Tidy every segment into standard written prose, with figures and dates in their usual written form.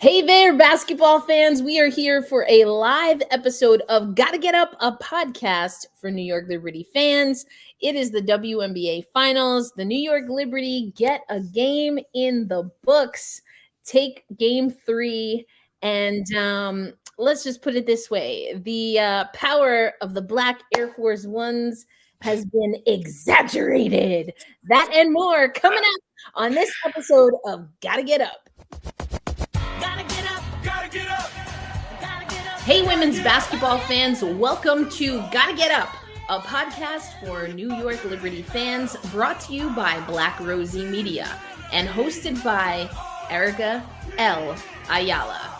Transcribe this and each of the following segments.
Hey there, basketball fans. We are here for a live episode of Gotta Get Up, a podcast for New York Liberty fans. It is the WNBA Finals. The New York Liberty get a game in the books, take game 3, and let's just put it this way. The power of the Black Air Force Ones has been exaggerated. That and more coming up on this episode of Gotta Get Up. Hey, women's basketball fans, welcome to Gotta Get Up, a podcast for New York Liberty fans brought to you by Black Rosie Media and hosted by Erica L. Ayala.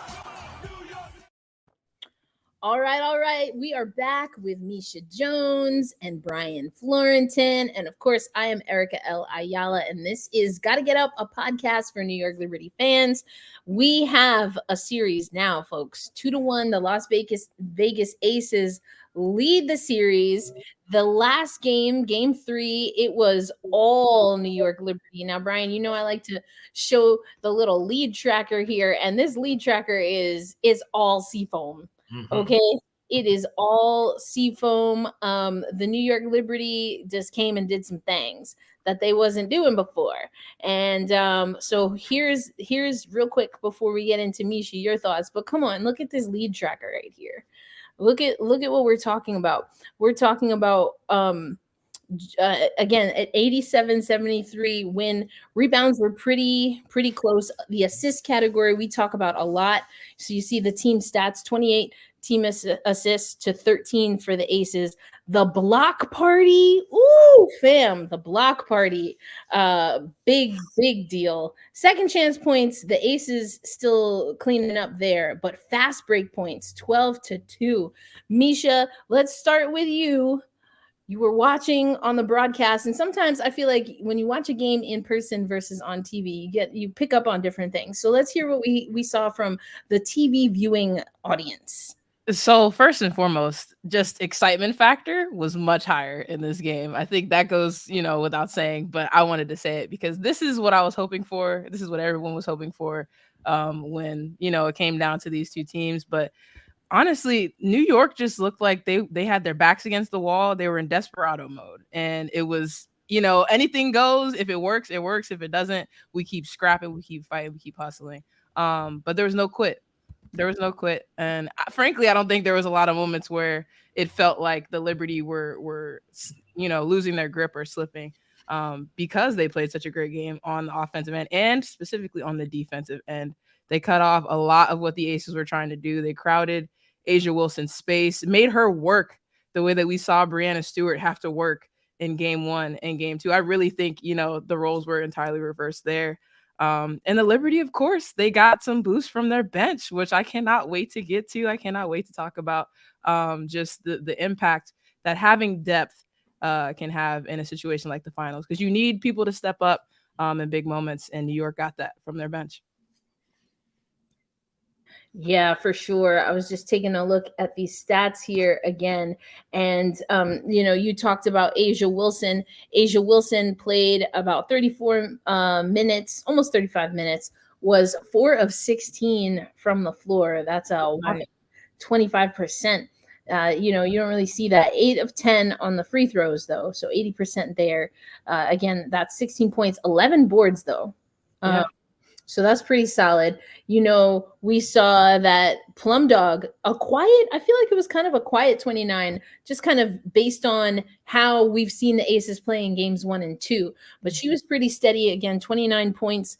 All right. We are back with Misha Jones and Brian Florentin. And of course, I am Erica L. Ayala, and this is Gotta Get Up, a podcast for New York Liberty fans. We have a series now, folks. 2-1, the Las Vegas Aces lead the series. The last game, game 3, it was all New York Liberty. Now, Brian, you know I like to show the little lead tracker here, and this lead tracker is all Seafoam. Okay, it is all Seafoam. The New York Liberty just came and did some things that they wasn't doing before. And so here's real quick before we get into Misha, your thoughts. But come on, look at this lead tracker right here. Look at what we're talking about. We're talking about again at 87-73 when rebounds were pretty close. The assist category we talk about a lot. So you see the team stats, 28 team assists to 13 for the Aces. The block party, ooh, fam, the block party, big deal. Second chance points, the Aces still cleaning up there, but fast break points, 12-2. Misha, let's start with you. You were watching on the broadcast, and sometimes I feel like when you watch a game in person versus on TV, you pick up on different things. So let's hear what we saw from the TV viewing audience. So first and foremost, just excitement factor was much higher in this game. I think that goes, without saying, but I wanted to say it because this is what I was hoping for. This is what everyone was hoping for when, it came down to these two teams. But honestly, New York just looked like they had their backs against the wall. They were in desperado mode. And it was, anything goes. If it works, it works. If it doesn't, we keep scrapping, we keep fighting, we keep hustling. But there was no quit. And frankly, I don't think there was a lot of moments where it felt like the Liberty were losing their grip or slipping because they played such a great game on the offensive end and specifically on the defensive end. They cut off a lot of what the Aces were trying to do. They crowded A'ja Wilson's space, made her work the way that we saw Breanna Stewart have to work in game 1 and game 2. I really think, the roles were entirely reversed there. And the Liberty, of course, they got some boost from their bench, which I cannot wait to get to. I cannot wait to talk about just the impact that having depth can have in a situation like the finals, because you need people to step up in big moments, and New York got that from their bench. Yeah, for sure. I was just taking a look at these stats here again. And, you talked about A'ja Wilson. A'ja Wilson played about 34 minutes, almost 35 minutes, was 4 of 16 from the floor. That's a 25%. You don't really see that. 8 of 10 on the free throws, though. So 80% there. Again, that's 16 points, 11 boards, though. Yeah. So that's pretty solid. We saw that Plum Dog, I feel like it was kind of a quiet 29, just kind of based on how we've seen the Aces play in games 1 and 2. But she was pretty steady. Again, 29 points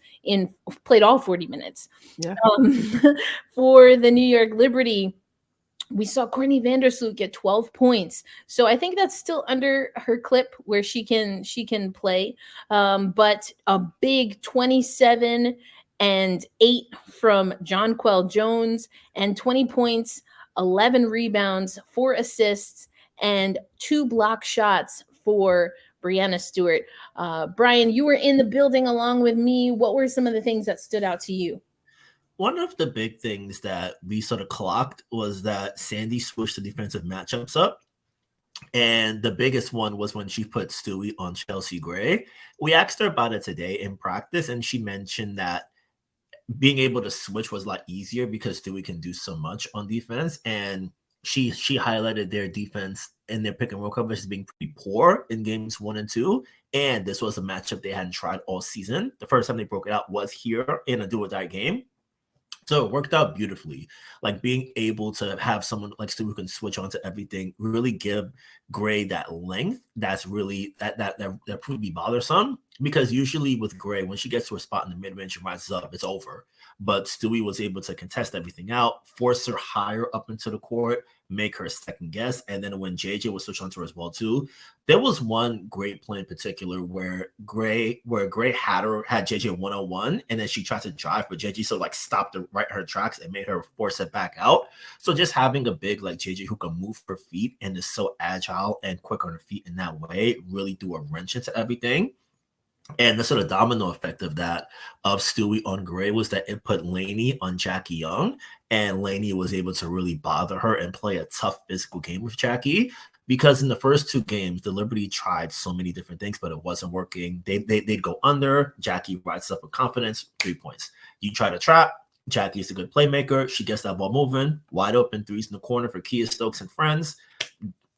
played all 40 minutes. Yeah. For the New York Liberty, we saw Courtney Vandersloot get 12 points. So I think that's still under her clip where she can play. But a big 27 and 8 from Jonquel Jones, and 20 points, 11 rebounds, 4 assists, and 2 block shots for Breanna Stewart. Brian, you were in the building along with me. What were some of the things that stood out to you? One of the big things that we sort of clocked was that Sandy switched the defensive matchups up. And the biggest one was when she put Stewie on Chelsea Gray. We asked her about it today in practice, and she mentioned that being able to switch was a lot easier because Stewie can do so much on defense. And she highlighted their defense and their pick and roll coverage as being pretty poor in games 1 and 2. And this was a matchup they hadn't tried all season. The first time they broke it out was here in a do or die game. So it worked out beautifully. Like being able to have someone like Stu who can switch onto everything, really give Gray that length. That's really that proved to be bothersome, because usually with Gray, when she gets to a spot in the mid range and rises up, it's over. But Stewie was able to contest everything out, force her higher up into the court, make her second guess. And then when JJ was switched onto her as well too, there was one great play in particular where Gray had JJ 101, and then she tried to drive, but JJ sort of like stopped her tracks and made her force it back out. So just having a big like JJ who can move her feet and is so agile and quick on her feet in that way really threw a wrench into everything. And the sort of domino effect of that, of Stewie on Gray, was that it put Lainey on Jackie Young, and Lainey was able to really bother her and play a tough physical game with Jackie. Because in the first 2 games, the Liberty tried so many different things, but it wasn't working. They'd go under. Jackie rises up with confidence, 3 points. You try to trap. Jackie's a good playmaker. She gets that ball moving. Wide open threes in the corner for Kia Stokes and friends.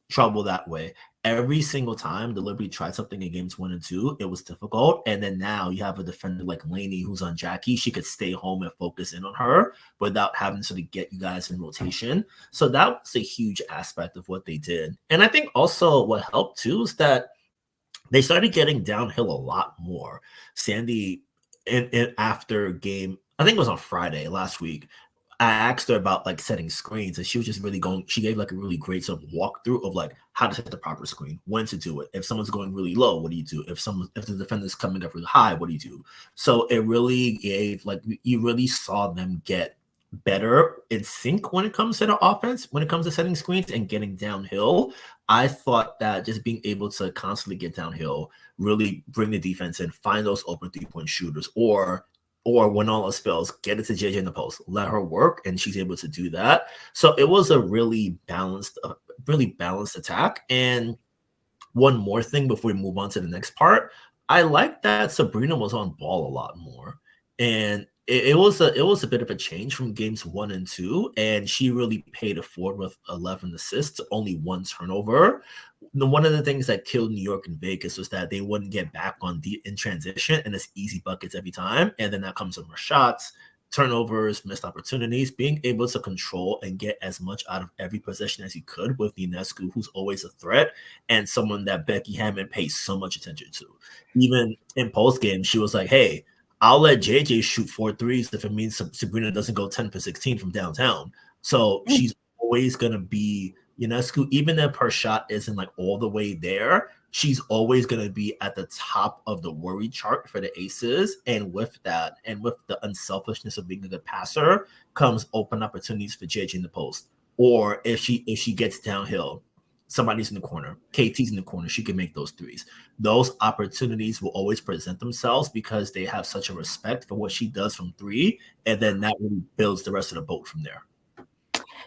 Trouble that way. Every single time the Liberty tried something in games 1 and 2, it was difficult. And then now you have a defender like Lainey who's on Jackie. She could stay home and focus in on her without having to sort of get you guys in rotation. So that was a huge aspect of what they did. And I think also what helped too is that they started getting downhill a lot more. Sandy, in after game, I think it was on Friday last week, I asked her about like setting screens, and she was just really going. She gave like a really great sort of walkthrough of like how to set the proper screen, when to do it. If someone's going really low, what do you do? If the defender's coming up really high, what do you do? So it really gave, like, you really saw them get better in sync when it comes to the offense, when it comes to setting screens and getting downhill. I thought that just being able to constantly get downhill, really bring the defense in, find those open 3-point shooters, or when all else fails, get it to JJ in the post, let her work, and she's able to do that. So it was a really balanced attack. And one more thing before we move on to the next part, I like that Sabrina was on ball a lot more, and it was a bit of a change from games 1 and 2, and she really paid it forward with 11 assists, only 1 turnover. One of the things that killed New York and Vegas was that they wouldn't get back on in transition, and it's easy buckets every time. And then that comes with more shots, turnovers, missed opportunities. Being able to control and get as much out of every possession as you could with Ionescu, who's always a threat, and someone that Becky Hammon pays so much attention to. Even in post game, she was like, "Hey, I'll let JJ shoot 4 threes if it means Sabrina doesn't go 10 for 16 from downtown." So she's always gonna be Ionescu, even if her shot isn't like all the way there, she's always going to be at the top of the worry chart for the aces. And with that, and with the unselfishness of being a good passer, comes open opportunities for JJ in the post. Or if she gets downhill, somebody's in the corner, KT's in the corner, she can make those threes. Those opportunities will always present themselves because they have such a respect for what she does from 3, and then that really builds the rest of the boat from there.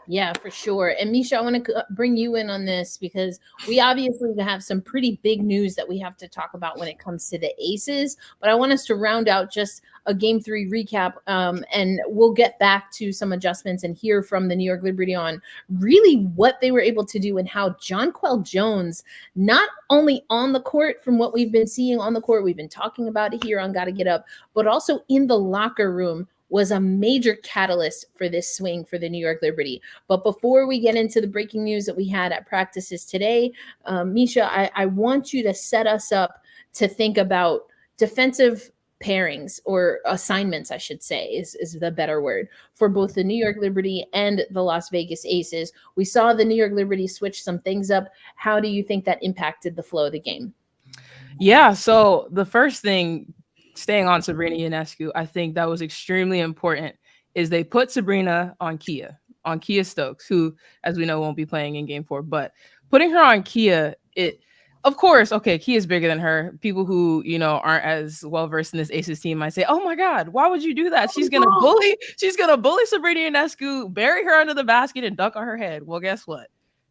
Yeah, for sure. And Misha, I want to bring you in on this because we obviously have some pretty big news that we have to talk about when it comes to the Aces. But I want us to round out just a Game 3 recap, and we'll get back to some adjustments and hear from the New York Liberty on really what they were able to do and how Jonquel Jones, not only on the court from what we've been seeing on the court, we've been talking about it here on Gotta Get Up, but also in the locker room, was a major catalyst for this swing for the New York Liberty. But before we get into the breaking news that we had at practices today, Misha, I want you to set us up to think about defensive pairings, or assignments, I should say, is the better word, for both the New York Liberty and the Las Vegas Aces. We saw the New York Liberty switch some things up. How do you think that impacted the flow of the game? Yeah, so the first thing, staying on Sabrina Ionescu, I think that was extremely important, is they put Sabrina on Kia Stokes, who, as we know, won't be playing in Game 4. But putting her on Kia, of course, okay, Kia's bigger than her. People who, aren't as well versed in this Aces team might say, "Oh my God, why would you do that? She's gonna bully Sabrina Ionescu, bury her under the basket, and dunk on her head." Well, guess what?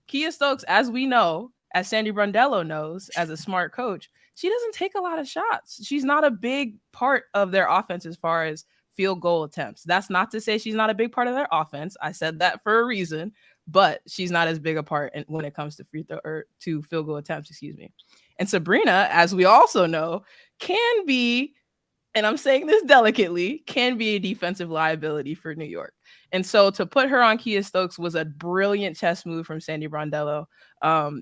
Kia Stokes, as we know, as Sandy Brundello knows, as a smart coach, she doesn't take a lot of shots. She's not a big part of their offense as far as field goal attempts. That's not to say she's not a big part of their offense. I said that for a reason, but she's not as big a part when it comes to free throw or to field goal attempts, excuse me. And Sabrina, as we also know, can be, and I'm saying this delicately, can be a defensive liability for New York. And so to put her on Kia Stokes was a brilliant chess move from Sandy Brondello.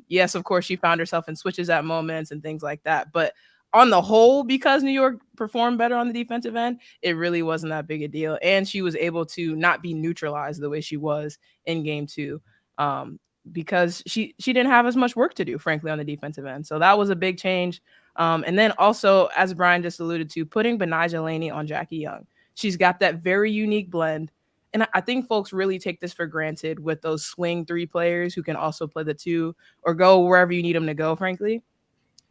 Yes, of course, she found herself in switches at moments and things like that. But on the whole, because New York performed better on the defensive end, it really wasn't that big a deal. And she was able to not be neutralized the way she was in game 2 because she didn't have as much work to do, frankly, on the defensive end. So that was a big change. And then also, as Brian just alluded to, putting Benijah Laney on Jackie Young. She's got that very unique blend. And I think folks really take this for granted with those swing 3 players who can also play the 2 or go wherever you need them to go, frankly.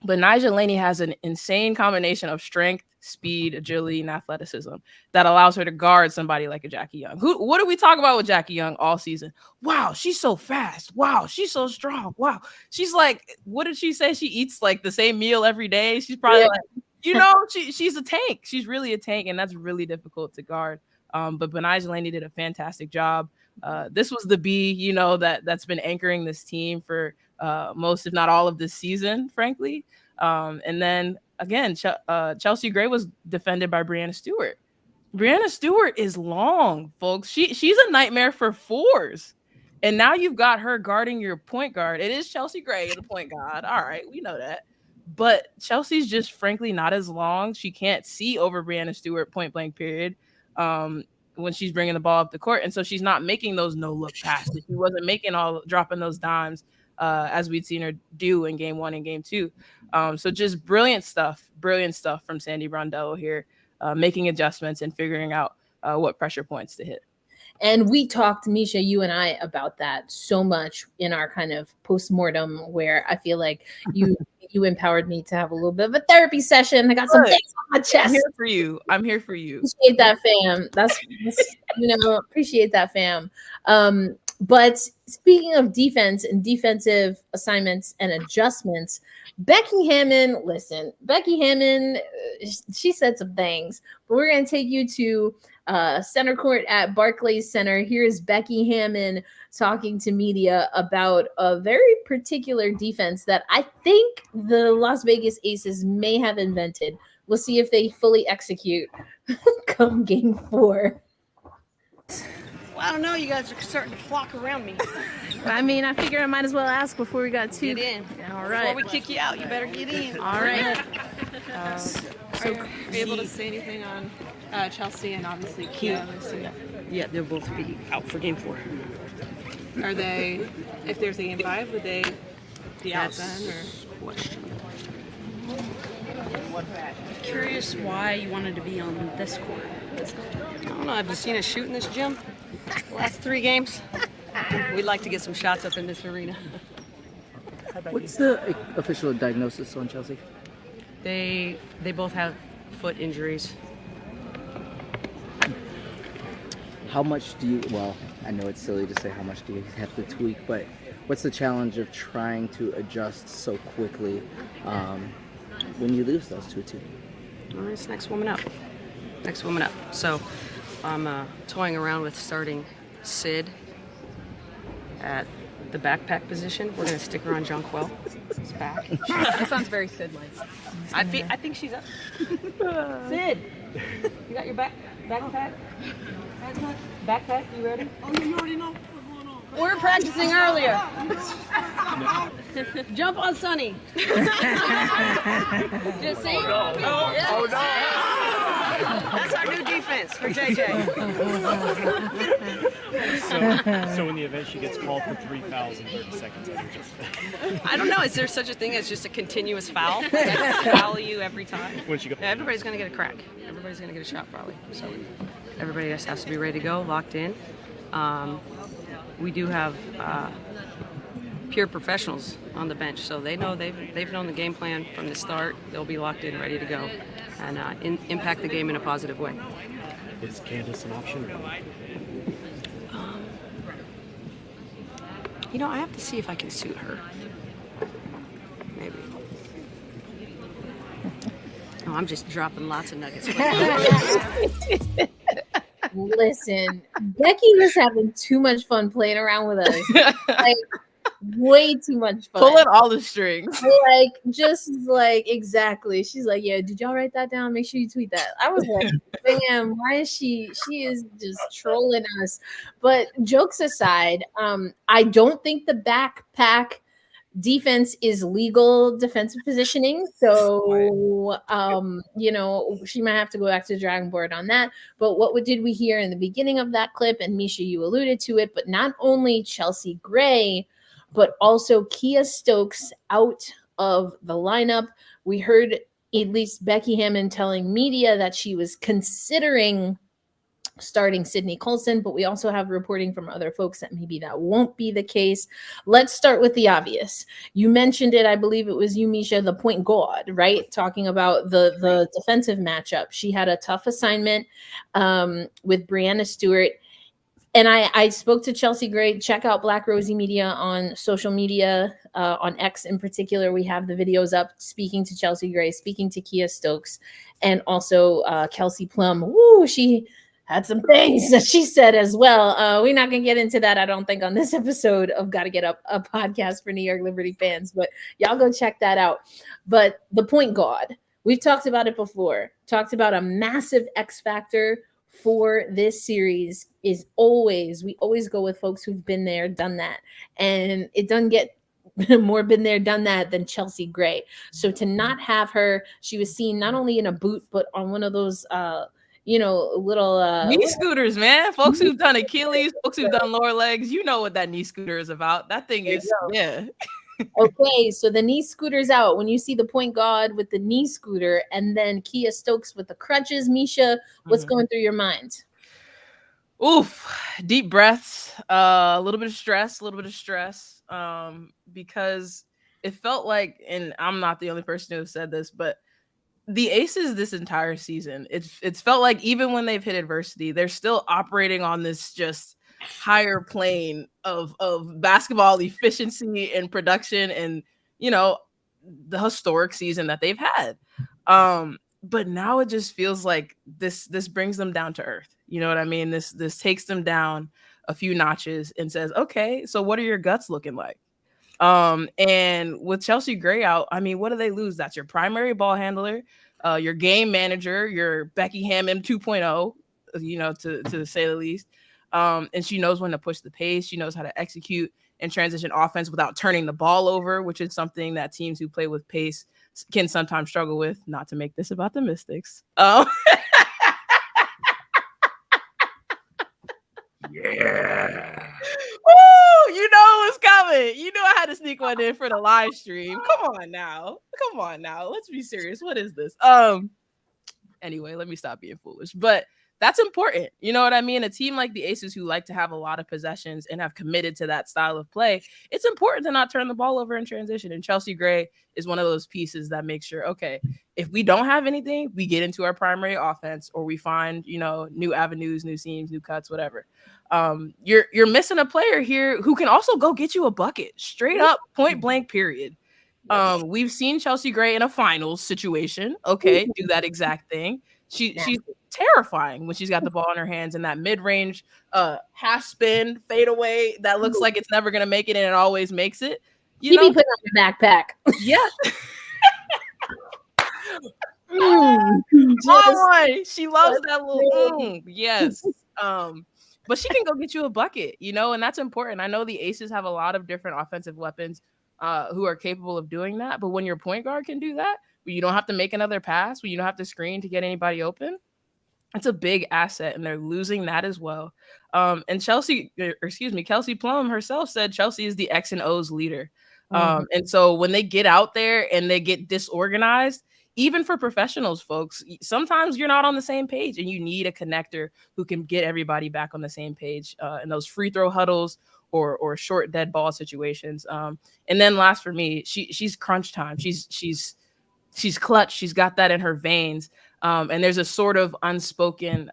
But Benijah Laney has an insane combination of strength, speed, agility, and athleticism that allows her to guard somebody like a Jackie Young. What do we talk about with Jackie Young all season? Wow, she's so fast. Wow, she's so strong. Wow. She's like, what did she say? She eats like the same meal every day. She's probably she's a tank. She's really a tank, and that's really difficult to guard. But Benijah Laney did a fantastic job. This was the B, that's been anchoring this team for most, if not all, of this season, frankly. And then again, Chelsea Gray was defended by Breanna Stewart. Breanna Stewart is long, folks. She's a nightmare for 4s. And now you've got her guarding your point guard. It is Chelsea Gray, the point guard. All right, we know that. But Chelsea's just frankly not as long. She can't see over Breanna Stewart point blank period when she's bringing the ball up the court. And so she's not making those no-look passes. She wasn't dropping those dimes as we'd seen her do in game 1 and game 2. So just brilliant stuff from Sandy Brondello here, making adjustments and figuring out what pressure points to hit. And we talked, Misha, you and I, about that so much in our kind of postmortem, where I feel like you empowered me to have a little bit of a therapy session. I got some things on my chest. I'm here for you. Appreciate that, fam. That's appreciate that, fam. But speaking of defense and defensive assignments and adjustments, Becky Hammon, she said some things, but we're going to take you to center court at Barclays Center. Here's Becky Hammon talking to media about a very particular defense that I think the Las Vegas Aces may have invented. We'll see if they fully execute come game 4. Well, I don't know. You guys are starting to flock around me. I mean, I figure I might as well ask before we got to get in. All right. Before we kick you out, you better get in. All right. Are you able to say anything on Chelsea and obviously Kia? Yeah, they'll both be out for game 4. Are they, if there's a game 5, would they be out then? Or? Question. Curious why you wanted to be on this court. I don't know. Have you seen us shoot in this gym? The last 3 games? We'd like to get some shots up in this arena. What's the official diagnosis on Chelsea? They both have foot injuries. How much do you, well, I know it's silly to say how much do you have to tweak, but what's the challenge of trying to adjust so quickly when you lose those 2 teams? All right, it's next woman up. So I'm toying around with starting Sid at the backpack position. We're going to stick her on Jonquel. It's back. That sounds very Sid-like. I think she's up. Sid, you got your backpack? Backpack, you ready? Oh, you already know what's going on. We're practicing earlier. Jump on Sunny. Just see? Oh, no. That's our new defense for JJ. So in the event she gets called for 3 fouls in 30 seconds, I don't know. Is there such a thing as just a continuous foul? Foul you every time? when she goes, Everybody's going to get a crack. Everybody's going to get a shot probably. So everybody just has to be ready to go, locked in. We do have pure professionals on the bench, so they know they've known the game plan from the start. They'll be locked in, ready to go, and impact the game in a positive way. is Candace an option? I have to see if I can suit her. Maybe. Oh, I'm just dropping lots of nuggets. Listen, Becky was having too much fun playing around with us. Like, way too much fun. Pulling all the strings. Like, just like, exactly. She's like, yeah, did y'all write that down? Make sure you tweet that. I was like, damn, why is she is just trolling us. But jokes aside, I don't think the backpack defense is legal defensive positioning. So, she might have to go back to the drawing board on that. But what did we hear in the beginning of that clip? And Misha, you alluded to it, but not only Chelsea Gray, but also Kia Stokes out of the lineup. We heard at least Becky Hammon telling media that she was considering starting Sydney Colson, but we also have reporting from other folks that maybe that won't be the case. Let's start with the obvious. You mentioned it, I believe it was you, Misha, the point guard, right? Talking about the defensive matchup. She had a tough assignment with Brianna Stewart. And I spoke to Chelsea Gray. Check out Black Rosie Media on social media, on X in particular. We have the videos up speaking to Chelsea Gray, speaking to Kia Stokes, and also Kelsey Plum. Woo, she had some things that she said as well. We're not going to get into that, I don't think, on this episode of Gotta Get Up, a podcast for New York Liberty fans, but y'all go check that out. But the point guard, we've talked about it before, talked about a massive X factor for this series is we always go with folks who've been there, done that. And it doesn't get more been there, done that than Chelsea Gray. So to not have her, she was seen not only in a boot, but on one of those little knee scooters, man. Folks who've done Achilles, folks who've done lower legs, you know what that knee scooter is about. That thing is, yeah. Okay, so the knee scooter's out. When you see the point guard with the knee scooter and then Kia Stokes with the crutches, Misha, what's going through your mind? Oof, deep breaths, a little bit of stress, because it felt like, and I'm not the only person who has said this, but the Aces this entire season, it's felt like even when they've hit adversity, they're still operating on this just higher plane of basketball efficiency and production and, the historic season that they've had. But now it just feels like this brings them down to earth. You know what I mean? This takes them down a few notches and says, okay, so what are your guts looking like? And with Chelsea Gray out, I mean, what do they lose? That's your primary ball handler, your game manager, your Becky Hammon 2.0, to say the least. And she knows when to push the pace. She knows how to execute and transition offense without turning the ball over, which is something that teams who play with pace can sometimes struggle with. Not to make this about the Mystics. Yeah. Woo! You know it was coming. You knew I had to sneak one in for the live stream. Come on now. Let's be serious. What is this? Anyway, let me stop being foolish. But that's important. You know what I mean? A team like the Aces, who like to have a lot of possessions and have committed to that style of play, it's important to not turn the ball over in transition. And Chelsea Gray is one of those pieces that makes sure, okay, if we don't have anything, we get into our primary offense, or we find, new avenues, new seams, new cuts, whatever. You're missing a player here who can also go get you a bucket, straight up, point blank, period. We've seen Chelsea Gray in a finals situation. Okay, do that exact thing. She's terrifying when she's got the ball in her hands, and that mid-range half spin fadeaway that looks like it's never gonna make it, and it always makes it. You be putting on your backpack. Yeah. She loves that little yes. But she can go get you a bucket, and that's important. I know the Aces have a lot of different offensive weapons who are capable of doing that, but when your point guard can do that, when you don't have to make another pass, when you don't have to screen to get anybody open, it's a big asset, and they're losing that as well. And Kelsey Plum herself said Chelsea is the X and O's leader. And so when they get out there and they get disorganized, even for professionals, folks, sometimes you're not on the same page, and you need a connector who can get everybody back on the same page in those free throw huddles or short dead ball situations. And then last for me, she's crunch time. She's clutch. She's got that in her veins. And there's a sort of unspoken,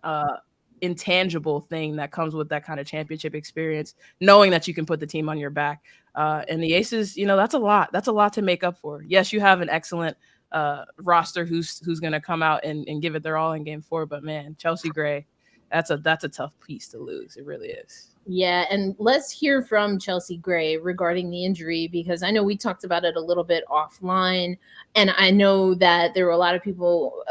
intangible thing that comes with that kind of championship experience, knowing that you can put the team on your back. And the Aces, that's a lot. That's a lot to make up for. Yes, you have an excellent roster who's going to come out and give it their all in game 4. But man, Chelsea Gray, that's a tough piece to lose. It really is. Yeah, and let's hear from Chelsea Gray regarding the injury, because I know we talked about it a little bit offline, and I know that there were a lot of people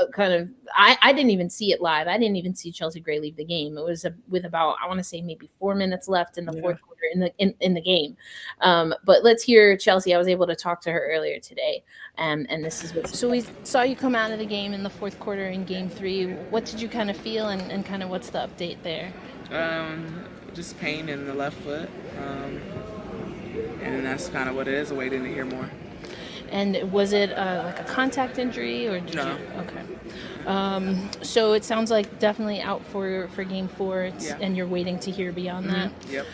I didn't even see it live. I didn't even see Chelsea Gray leave the game. It was with about, I want to say, maybe 4 minutes left in the fourth quarter in the game. But let's hear Chelsea. I was able to talk to her earlier today, and this is what. So we saw you come out of the game in the fourth quarter in Game 3. What did you kind of feel, and kind of what's the update there? Just pain in the left foot, and that's kind of what it is, waiting to hear more. And was it like a contact injury, or did No. you? Okay. So it sounds like definitely out for Game 4, and you're waiting to hear beyond that. Yep.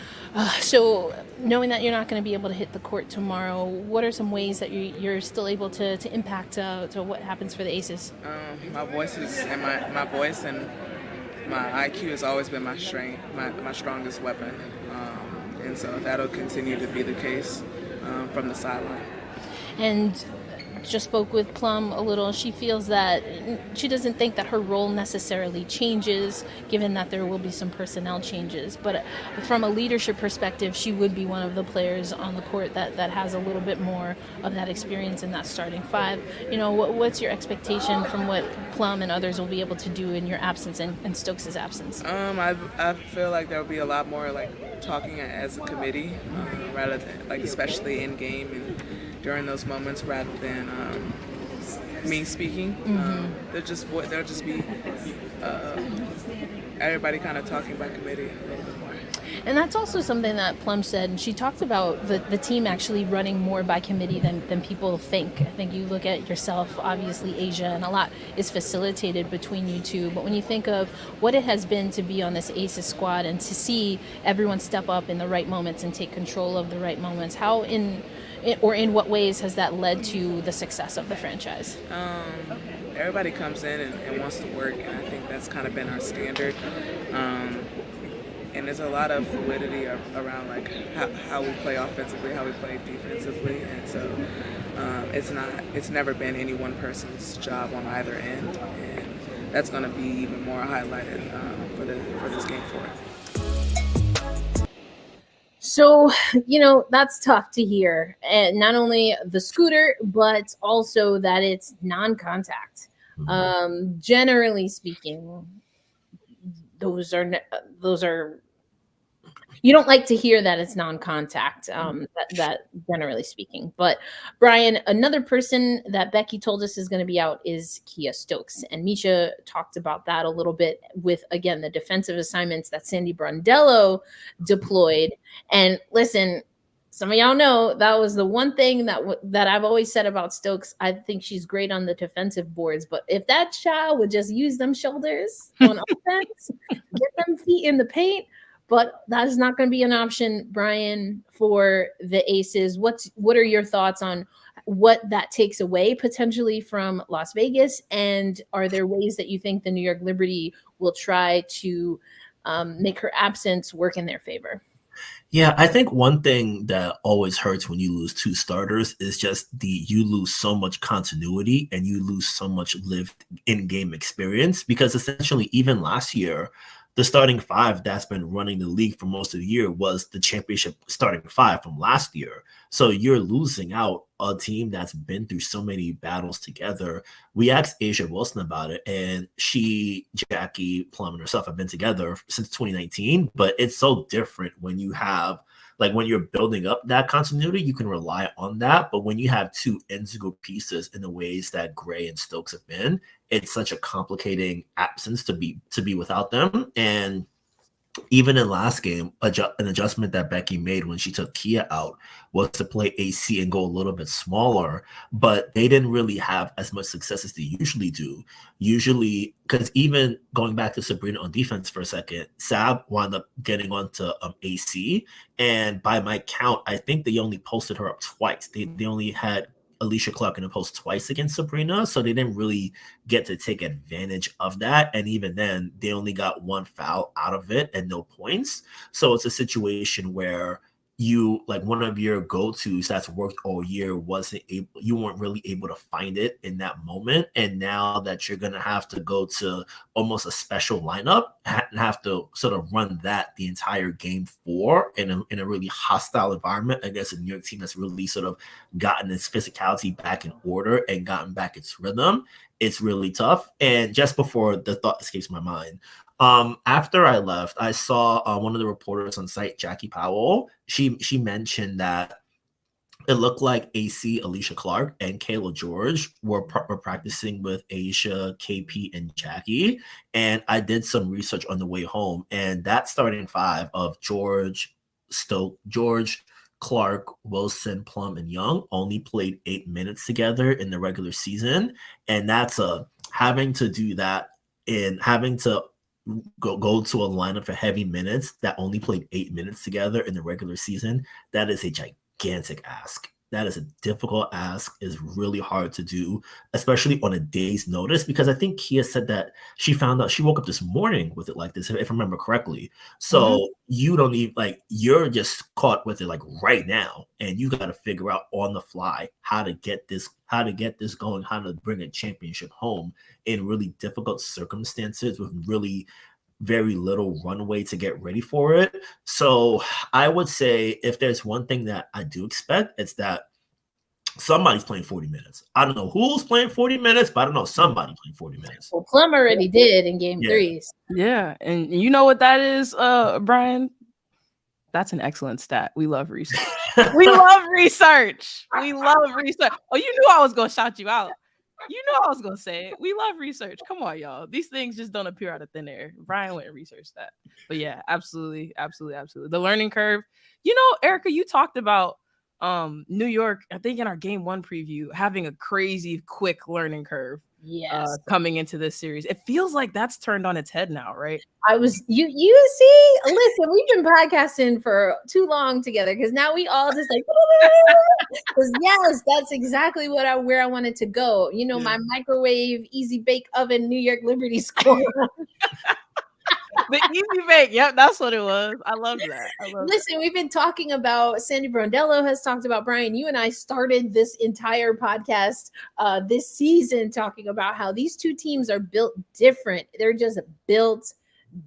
So knowing that you're not going to be able to hit the court tomorrow, what are some ways that you're still able to impact to what happens for the Aces? My voice and my IQ has always been my strength, my strongest weapon, and so that'll continue to be the case from the sideline. And just spoke with Plum a little. She feels that she doesn't think that her role necessarily changes, given that there will be some personnel changes. But from a leadership perspective, she would be one of the players on the court that has a little bit more of that experience in that starting five. You know, what's your expectation from what Plum and others will be able to do in your absence and Stokes' absence? I feel like there will be a lot more like talking as a committee, rather than like especially in game and during those moments, rather than me speaking. There'll just be everybody kind of talking by committee a little bit more. And that's also something that Plum said, and she talked about the team actually running more by committee than people think. I think you look at yourself, obviously Asia, and a lot is facilitated between you two. But when you think of what it has been to be on this Aces squad and to see everyone step up in the right moments and take control of the right moments, how in what ways has that led to the success of the franchise? Everybody comes in and wants to work, and I think that's kind of been our standard. And there's a lot of fluidity around like how we play offensively, how we play defensively, and so it's never been any one person's job on either end, and that's going to be even more highlighted for this Game 4. So, you know, that's tough to hear. And not only the scooter, but also that it's non-contact. Generally speaking, those are you don't like to hear that it's non-contact, that generally speaking. But Brian, another person that Becky told us is going to be out is Kia Stokes. And Misha talked about that a little bit with, again, the defensive assignments that Sandy Brondello deployed. And listen, some of y'all know that was the one thing that I've always said about Stokes. I think she's great on the defensive boards, but if that child would just use them shoulders on offense, get them feet in the paint, but that is not going to be an option, Brian, for the Aces. What are your thoughts on what that takes away potentially from Las Vegas? And are there ways that you think the New York Liberty will try to make her absence work in their favor? Yeah, I think one thing that always hurts when you lose two starters is just you lose so much continuity and you lose so much lived in-game experience, because essentially even last year, the starting five that's been running the league for most of the year was the championship starting five from last year. So you're losing out a team that's been through so many battles together. We asked Asia Wilson about it, and she, Jackie, Plum, and herself have been together since 2019. But it's so different when you have, like, when you're building up that continuity, you can rely on that. But when you have two integral pieces in the ways that Gray and Stokes have been, it's such a complicating absence to be without them. And even in last game, an adjustment that Becky made when she took Kia out was to play AC and go a little bit smaller, but they didn't really have as much success as they usually do. Usually, because even going back to Sabrina on defense for a second, Sab wound up getting onto AC, and by my count, I think they only posted her up twice. They only had Alicia Clark in a post twice against Sabrina, so they didn't really get to take advantage of that. And even then, they only got one foul out of it and no points. So it's a situation where you like one of your go-tos that's worked all year you weren't really able to find it in that moment, and now that you're gonna have to go to almost a special lineup and have to sort of run that the entire game in a really hostile environment against a New York team that's really sort of gotten its physicality back in order and gotten back its rhythm, it's really tough. And just before the thought escapes my mind, after I left, I saw one of the reporters on site, Jackie Powell. She mentioned that it looked like AC, Alicia Clark, and Kayla George were practicing with Aisha, KP, and Jackie. And I did some research on the way home, and that starting five of George, Clark, Wilson, Plum, and Young only played 8 minutes together in the regular season. And that's having to do that and having to go to a lineup for heavy minutes that only played 8 minutes together in the regular season. That is a gigantic ask. That is a difficult ask. Is really hard to do, especially on a day's notice, because I think Kia said that she found out, she woke up this morning with it like this, if I remember correctly. So you don't even you're just caught with it like right now, and you got to figure out on the fly how to get this going, how to bring a championship home in really difficult circumstances with really very little runway to get ready for it. So I would say if there's one thing that I do expect, it's that somebody's playing 40 minutes. I don't know who's playing 40 minutes, but I don't know somebody playing 40 minutes. Well, Plum already did in game 3. Yeah, and you know what that is, Brian? That's an excellent stat. We love research. We love research. We love research. Oh, you knew I was going to shout you out. You know I was going to say it. We love research. Come on, y'all. These things just don't appear out of thin air. Brian went and researched that. But yeah, absolutely. The learning curve. You know, Erica, you talked about New York, I think in our game 1 preview, having a crazy quick learning curve. Yes. Coming into this series. It feels like that's turned on its head now, right? You see, listen, we've been podcasting for too long together because now we all just like, yes, that's exactly where I wanted to go. You know, my microwave, easy bake oven, New York Liberty score. The easy bake. Yep, that's what it was. I love that. Listen, we've been talking about, Sandy Brondello has talked about, Brian, you and I started this entire podcast this season talking about how these two teams are built different. They're just built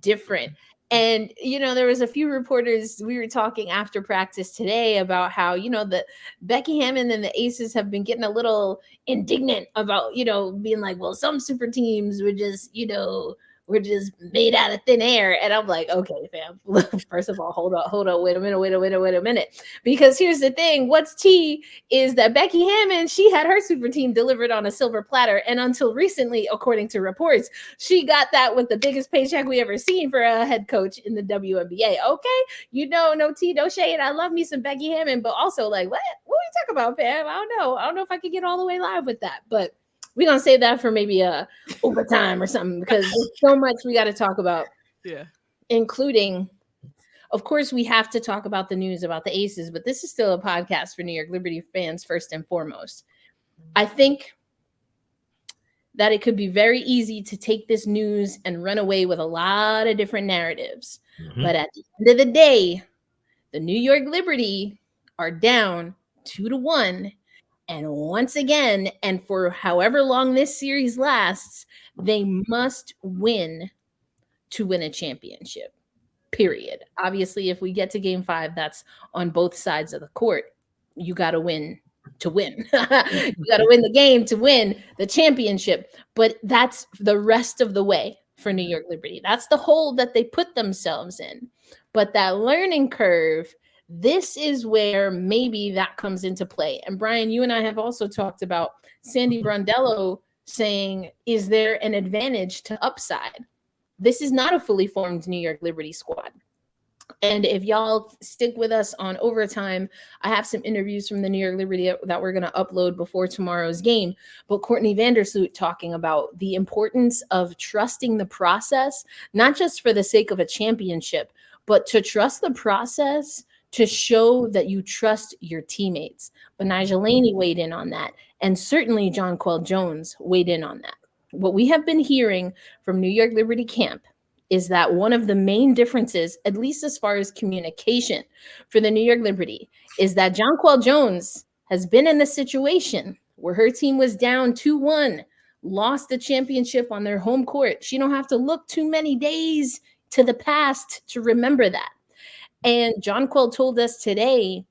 different. And, you know, there was a few reporters, we were talking after practice today about how, you know, the Becky Hammon and the Aces have been getting a little indignant about, you know, being like, well, some super teams were just, you know, we're just made out of thin air. And I'm like, okay, fam, first of all, hold on, wait a minute. Because here's the thing, what's tea is that Becky Hammon, she had her super team delivered on a silver platter. And until recently, according to reports, she got that with the biggest paycheck we ever seen for a head coach in the WNBA. Okay, you know, no tea, no shade. I love me some Becky Hammon, but also like, what are you talking about, fam? I don't know if I could get all the way live with that, but we're going to save that for maybe overtime or something, because there's so much we got to talk about. Yeah. Including, of course, we have to talk about the news about the Aces, but this is still a podcast for New York Liberty fans first and foremost. I think that it could be very easy to take this news and run away with a lot of different narratives. Mm-hmm. But at the end of the day, the New York Liberty are down 2-1. And once again, and for however long this series lasts, they must win to win a championship, period. Obviously, if we get to game 5, that's on both sides of the court. You got to win to win. You got to win the game to win the championship. But that's the rest of the way for New York Liberty. That's the hole that they put themselves in. But that learning curve, this is where maybe that comes into play. And Brian, you and I have also talked about Sandy Brondello saying, is there an advantage to upside? This is not a fully formed New York Liberty squad. And if y'all stick with us on overtime, I have some interviews from the New York Liberty that we're going to upload before tomorrow's game. But Courtney Vandersloot talking about the importance of trusting the process, not just for the sake of a championship, but to trust the process to show that you trust your teammates. But Nigel Laney weighed in on that. And certainly Jonquel Jones weighed in on that. What we have been hearing from New York Liberty camp is that one of the main differences, at least as far as communication for the New York Liberty, is that Jonquel Jones has been in the situation where her team was down 2-1, lost the championship on their home court. She don't have to look too many days to the past to remember that. And Jonquel told us today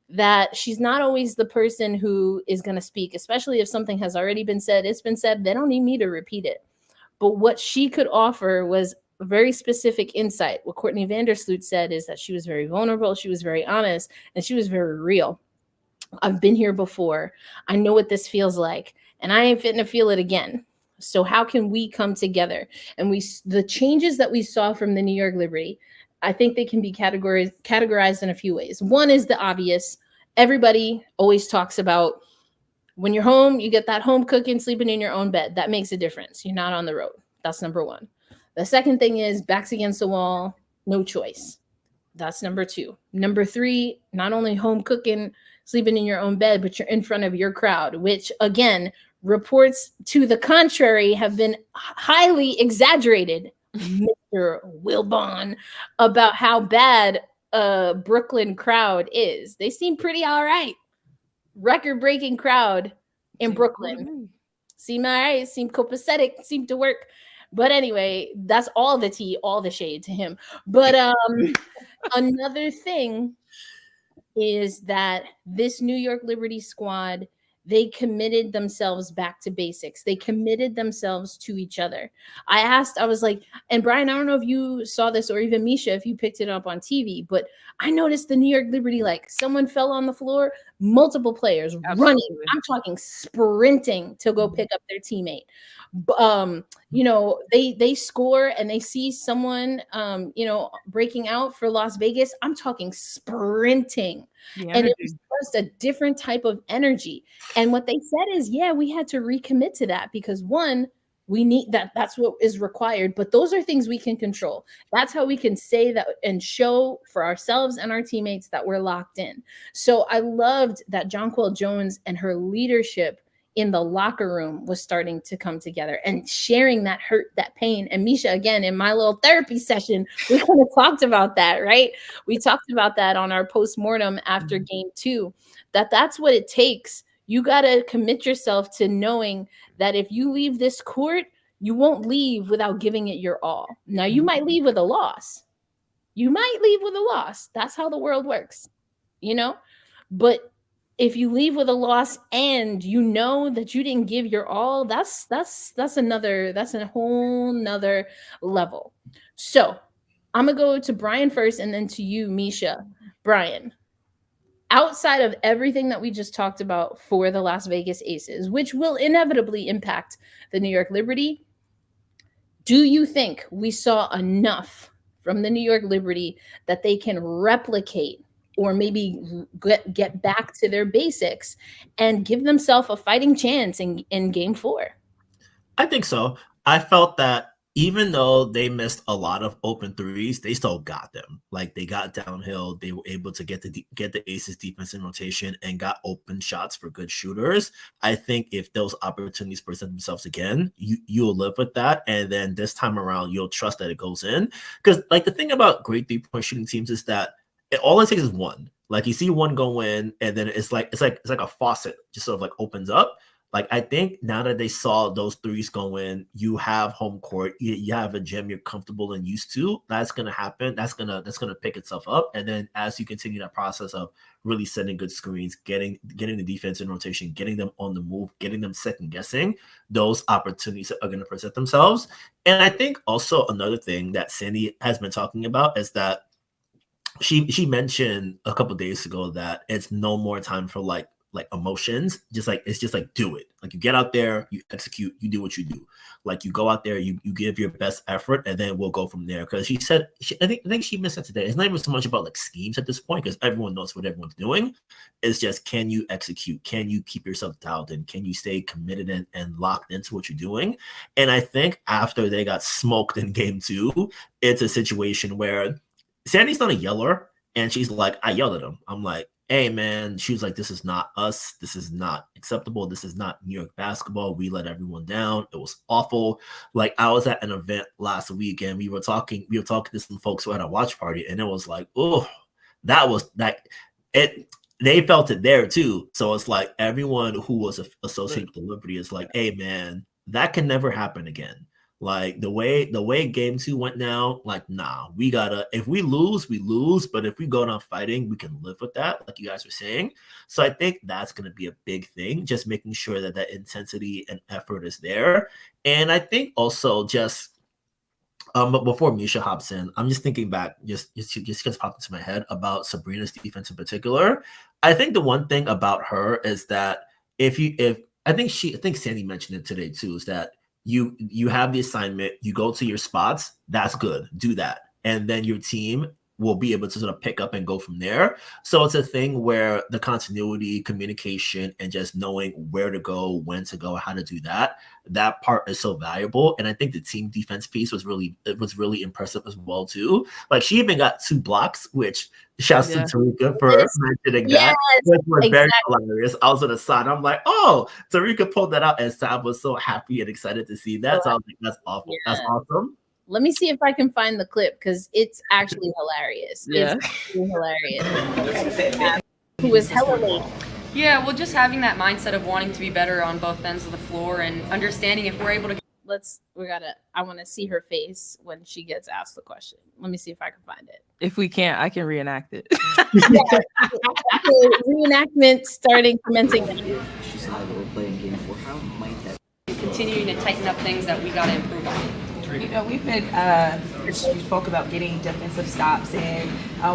that she's not always the person who is going to speak, especially if something has already been said. It's been said. They don't need me to repeat it. But what she could offer was a very specific insight. What Courtney Vandersloot said is that she was very vulnerable, she was very honest, and she was very real. I've been here before. I know what this feels like, and I ain't fitting to feel it again. So how can we come together? And the changes that we saw from the New York Liberty, I think they can be categorized in a few ways. One is the obvious. Everybody always talks about when you're home, you get that home cooking, sleeping in your own bed. That makes a difference. You're not on the road. That's number one. The second thing is backs against the wall, no choice. That's number two. Number three, not only home cooking, sleeping in your own bed, but you're in front of your crowd, which again, reports to the contrary have been highly exaggerated, Mr. Wilbon, about how bad a Brooklyn crowd is. They seem pretty all right. Record-breaking crowd in Brooklyn. Seem all right, seem copacetic, seem to work. But anyway, that's all the tea, all the shade to him. But another thing is that this New York Liberty squad, they committed themselves back to basics. They committed themselves to each other. I was like, and Brian, I don't know if you saw this or even Misha, if you picked it up on TV, but I noticed the New York Liberty, like someone fell on the floor, multiple players running. I'm talking sprinting to go pick up their teammate. You know, they score and they see someone, you know, breaking out for Las Vegas. I'm talking sprinting. And it was just a different type of energy. And what they said is, yeah, we had to recommit to that because one, we need that. That's what is required. But those are things we can control. That's how we can say that and show for ourselves and our teammates that we're locked in. So I loved that Jonquel Jones and her leadership in the locker room was starting to come together and sharing that hurt, that pain. And Misha, again, in my little therapy session, we kind of talked about that, right? We talked about that on our postmortem after game 2, that's what it takes. You got to commit yourself to knowing that if you leave this court, you won't leave without giving it your all. Now, you might leave with a loss. That's how the world works, you know? But if you leave with a loss and you know that you didn't give your all, that's a whole nother level. So I'm gonna go to Brian first and then to you, Misha. Brian, outside of everything that we just talked about for the Las Vegas Aces, which will inevitably impact the New York Liberty, do you think we saw enough from the New York Liberty that they can replicate or maybe get back to their basics and give themselves a fighting chance in game 4? I think so. I felt that even though they missed a lot of open threes, they still got them. Like they got downhill. They were able to get the Aces defense in rotation and got open shots for good shooters. I think if those opportunities present themselves again, you'll live with that. And then this time around, you'll trust that it goes in. Because like the thing about great 3-point shooting teams is that all it takes is one. Like you see one go in, and then it's like a faucet just sort of like opens up. Like I think now that they saw those threes go in, you have home court, you have a gym you're comfortable and used to. That's gonna happen. That's gonna pick itself up. And then as you continue that process of really setting good screens, getting the defense in rotation, getting them on the move, getting them second guessing, those opportunities are gonna present themselves. And I think also another thing that Sandy has been talking about is that she mentioned a couple days ago that it's no more time for like emotions. It's just like do it. Like you get out there, you execute, you do what you do. Like you go out there, you give your best effort, and then we'll go from there. Because she said, I think she missed it today. It's not even so much about like schemes at this point, because everyone knows what everyone's doing. It's just, can you execute? Can you keep yourself dialed in? Can you stay committed and locked into what you're doing? And I think after they got smoked in game 2, it's a situation where Sandy's not a yeller, and she's like, I yelled at him. I'm like, hey man, she was like, this is not us. This is not acceptable. This is not New York basketball. We let everyone down. It was awful. Like I was at an event last week and we were talking to some folks who had a watch party, and it was like, oh, they felt it there too. So it's like everyone who was associated with the Liberty is like, hey man, that can never happen again. Like the way game 2 went now, like, nah, we gotta, if we lose, we lose. But if we go down fighting, we can live with that, like you guys were saying. So I think that's gonna be a big thing, just making sure that that intensity and effort is there. And I think also just but before Misha hops in, I'm just thinking back, just popped into my head about Sabrina's defense in particular. I think the one thing about her is that I think Sandy mentioned it today too, is that you have the assignment, you go to your spots, that's good, do that, and then your team will be able to sort of pick up and go from there. So it's a thing where the continuity, communication, and just knowing where to go, when to go, how to do that part is so valuable. And I think the team defense piece was really impressive as well too. Like she even got 2 blocks, which shouts to Tarika for mentioning that, which was very hilarious. I was on the side, I'm like, oh, Tarika pulled that out, and Sam was so happy and excited to see that. So I was like, that's awful. Yeah. That's awesome. Let me see if I can find the clip because it's actually hilarious. Yeah. It's actually hilarious. Who was hella late. Yeah, well, just having that mindset of wanting to be better on both ends of the floor and understanding if we're able to. I want to see her face when she gets asked the question. Let me see if I can find it. If we can't, I can reenact it. Reenactment starting, commencing. She's how we're playing game 4. How might that continuing to tighten up things that we got to improve on? You know, we've been, we spoke about getting defensive stops, and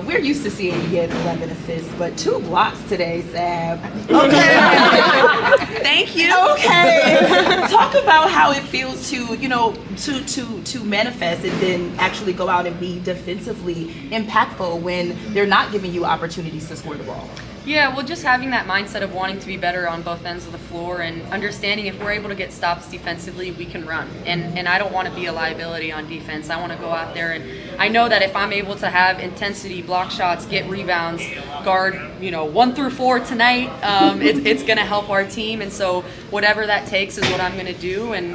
we're used to seeing you get 11 assists, but 2 blocks today, Sam. Okay. Thank you. Okay. Talk about how it feels to, you know, to manifest and then actually go out and be defensively impactful when they're not giving you opportunities to score the ball. Yeah, well, just having that mindset of wanting to be better on both ends of the floor and understanding if we're able to get stops defensively, we can run. And I don't want to be a liability on defense. I want to go out there, and I know that if I'm able to have intensity, block shots, get rebounds, guard, 1 through 4 tonight, it's going to help our team. And so whatever that takes is what I'm going to do. And,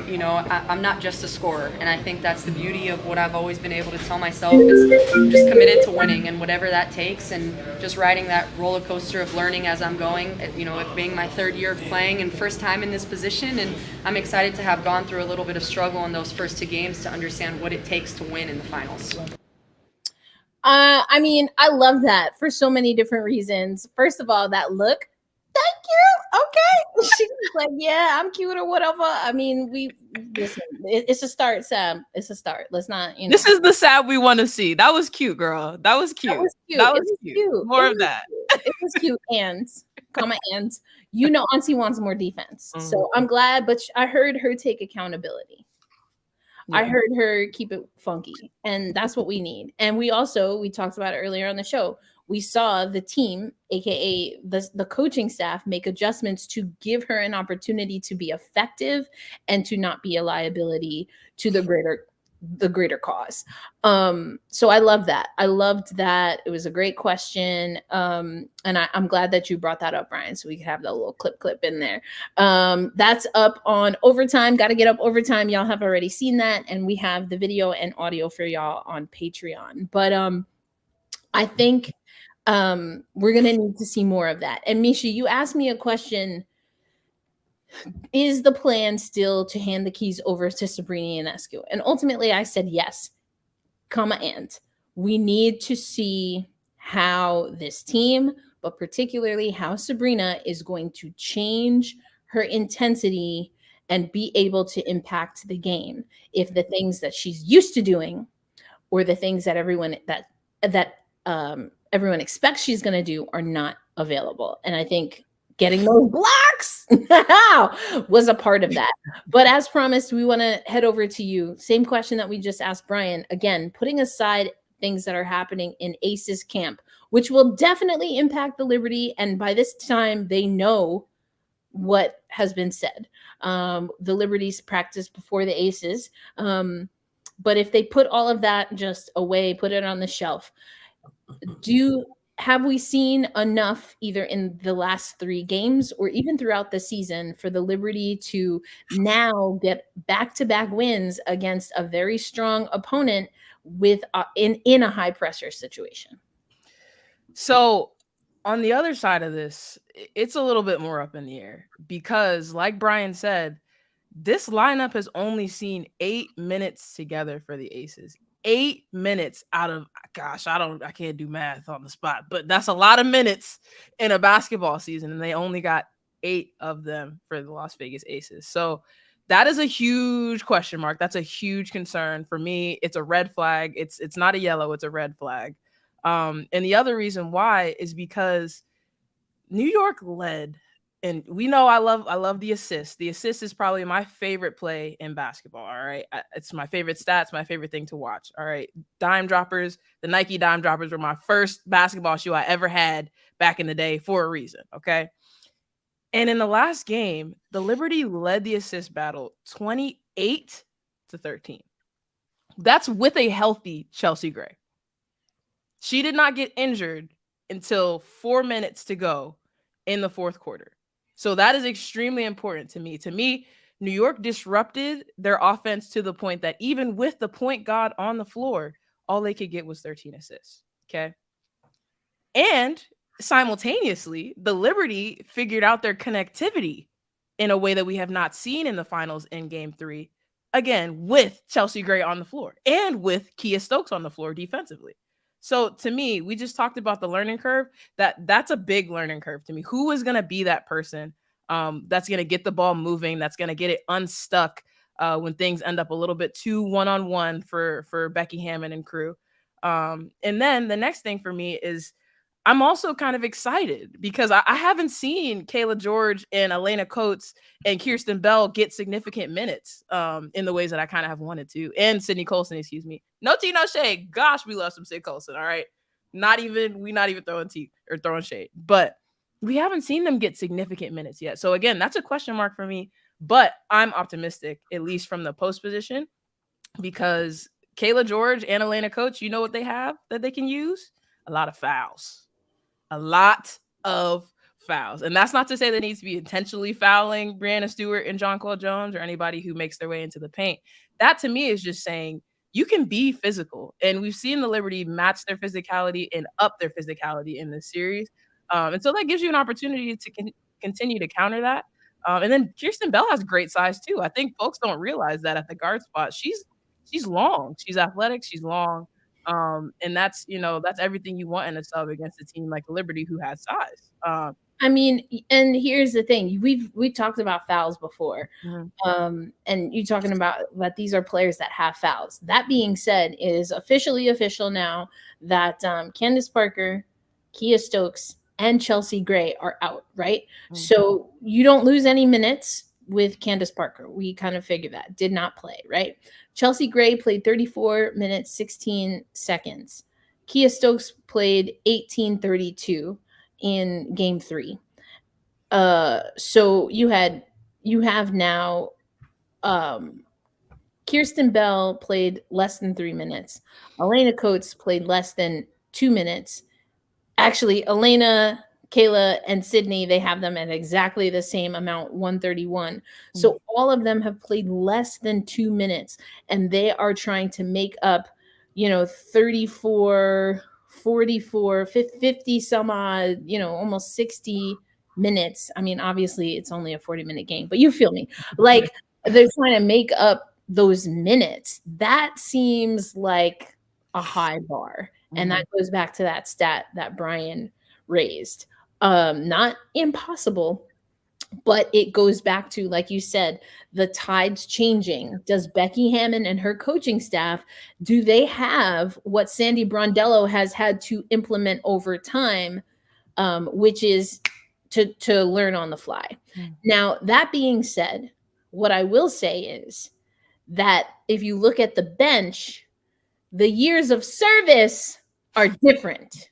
I'm not just a scorer. And I think that's the beauty of what I've always been able to tell myself is I'm just committed to winning and whatever that takes, and just riding that roller coaster of learning as I'm going, it being my 3rd year of playing and first time in this position, and I'm excited to have gone through a little bit of struggle in those first 2 games to understand what it takes to win in the finals. I mean, I love that for so many different reasons. First of all, that look, thank you. Okay. She's like, yeah, I'm cute or whatever. I mean, listen, it's a start, Sam. It's a start. Let's not, This is the Sam we want to see. That was cute, girl. That was cute. That was cute. More of that. It was cute. And Auntie wants more defense. Mm-hmm. So I'm glad, but I heard her take accountability. Yeah. I heard her keep it funky, and that's what we need. And we talked about it earlier on the show. We saw the team, aka the coaching staff, make adjustments to give her an opportunity to be effective and to not be a liability to the greater cause. So I love that. I loved that. It was a great question. And I'm glad that you brought that up, Brian, so we could have that little clip in there. That's up on Overtime. Got to get up Overtime. Y'all have already seen that. And we have the video and audio for y'all on Patreon. But I think we're going to need to see more of that. And Misha, you asked me a question. Is the plan still to hand the keys over to Sabrina Ionescu? And ultimately I said yes, and we need to see how this team, but particularly how Sabrina is going to change her intensity and be able to impact the game. If the things that she's used to doing or the things that everyone expects she's going to do are not available. And I think getting those blocks was a part of that. But as promised, we want to head over to you. Same question that we just asked Brian. Again, putting aside things that are happening in Aces camp, which will definitely impact the Liberty. And by this time, they know what has been said. The Liberty's practice before the Aces. But if they put all of that just away, put it on the shelf, have we seen enough either in the last 3 games or even throughout the season for the Liberty to now get back-to-back wins against a very strong opponent with in a high pressure situation? So on the other side of this, it's a little bit more up in the air because, like Brian said, this lineup has only seen 8 minutes together for the Aces. 8 minutes out of, gosh, I can't do math on the spot, but that's a lot of minutes in a basketball season, and they only got 8 of them for the Las Vegas Aces. So that is a huge question mark. That's a huge concern for me. It's a red flag. It's not a yellow, it's a red flag. And the other reason why is because New York led, and we know I love the assist. The assist is probably my favorite play in basketball. All right. It's my favorite stats, my favorite thing to watch. All right. Dime droppers, the Nike dime droppers were my first basketball shoe I ever had back in the day for a reason. Okay. And in the last game, the Liberty led the assist battle 28-13. That's with a healthy Chelsea Gray. She did not get injured until 4 minutes to go in the fourth quarter. So that is extremely important to me. To me, New York disrupted their offense to the point that even with the point guard on the floor, all they could get was 13 assists. Okay. And simultaneously, the Liberty figured out their connectivity in a way that we have not seen in the finals in game 3. Again, with Chelsea Gray on the floor and with Kia Stokes on the floor defensively. So to me, we just talked about the learning curve. That's a big learning curve to me. Who is going to be that person that's going to get the ball moving, that's going to get it unstuck when things end up a little bit too one-on-one for Becky Hammon and crew. And then the next thing for me is I'm also kind of excited because I haven't seen Kayla George and Elena Coates and Kirsten Bell get significant minutes in the ways that I kind of have wanted to. And Sydney Colson, excuse me. No tea, no shade. Gosh, we love some Sid Colson, all right? We're not even throwing tea or throwing shade. But we haven't seen them get significant minutes yet. So again, that's a question mark for me. But I'm optimistic, at least from the post position, because Kayla George and Elena Coates, you know what they have that they can use? A lot of fouls. A lot of fouls. And that's not to say they needs to be intentionally fouling Brianna Stewart and Jonquel Jones or anybody who makes their way into the paint. That to me is just saying you can be physical. And we've seen the Liberty match their physicality and up their physicality in this series. And so that gives you an opportunity to continue to counter that. And then Kirsten Bell has great size too. I think folks don't realize that at the guard spot. She's long. She's athletic. She's long. And that's everything you want in a sub against a team like Liberty who has size. I mean, and here's the thing: we've talked about fouls before, and you talking about that these are players that have fouls. That being said, it is officially official now that Candace Parker, Kia Stokes, and Chelsea Gray are out. Right, so you don't lose any minutes with Candace Parker. We kind of figured that did not play. Right. Chelsea Gray played 34 minutes, 16 seconds. Kia Stokes played 18:32 in game 3. So you have now Kirsten Bell played less than 3 minutes. Elena Coates played less than 2 minutes. Actually, Elena, Kayla, and Sydney, they have them at exactly the same amount, 131. So all of them have played less than 2 minutes, and they are trying to make up, 34, 44, 50 some odd, almost 60 minutes. I mean, obviously it's only a 40-minute game, but you feel me. Like they're trying to make up those minutes. That seems like a high bar. And that goes back to that stat that Brian raised. Not impossible, but it goes back to, like you said, the tide's changing. Does Becky Hammon and her coaching staff, do they have what Sandy Brondello has had to implement over time, which is to learn on the fly? Now, that being said, what I will say is that if you look at the bench, the years of service are different.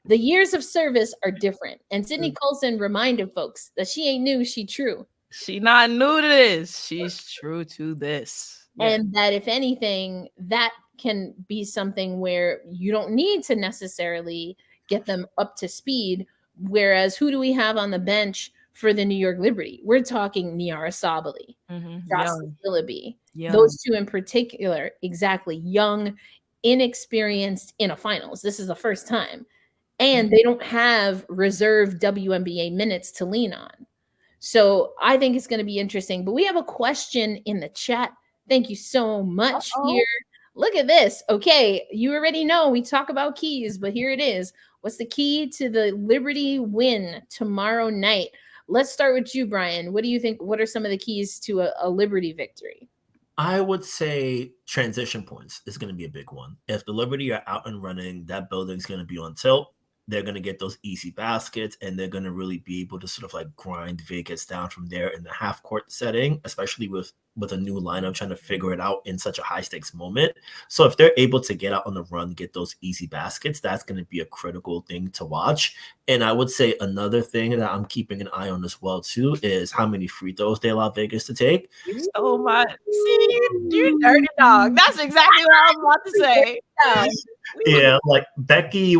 The years of service are different. And Sydney Colson reminded folks that she ain't new, she true. She not new to this. She's true to this. And that if anything, that can be something where you don't need to necessarily get them up to speed. Whereas who do we have on the bench for the New York Liberty? We're talking Niara Sabali, Jocelyn Willoughby. Those two in particular, exactly, young, inexperienced in a finals. This is the first time. And they don't have reserved WNBA minutes to lean on. So I think it's going to be interesting. But we have a question in the chat. Thank you so much here. Look at this. Okay, you already know we talk about keys, but here it is. What's the key to the Liberty win tomorrow night? Let's start with you, Brian. What do you think? What are some of the keys to a Liberty victory? I would say transition points is going to be a big one. If the Liberty are out and running, that building's going to be on tilt. They're going to get those easy baskets, and they're going to really be able to sort of like grind Vegas down from there in the half court setting, especially with a new lineup trying to figure it out in such a high stakes moment. So if they're able to get out on the run, get those easy baskets, that's going to be a critical thing to watch. And I would say another thing that I'm keeping an eye on as well too is how many free throws they allow Vegas to take. So much. See, you dirty dog. That's exactly what I was about to say. Yeah, like Becky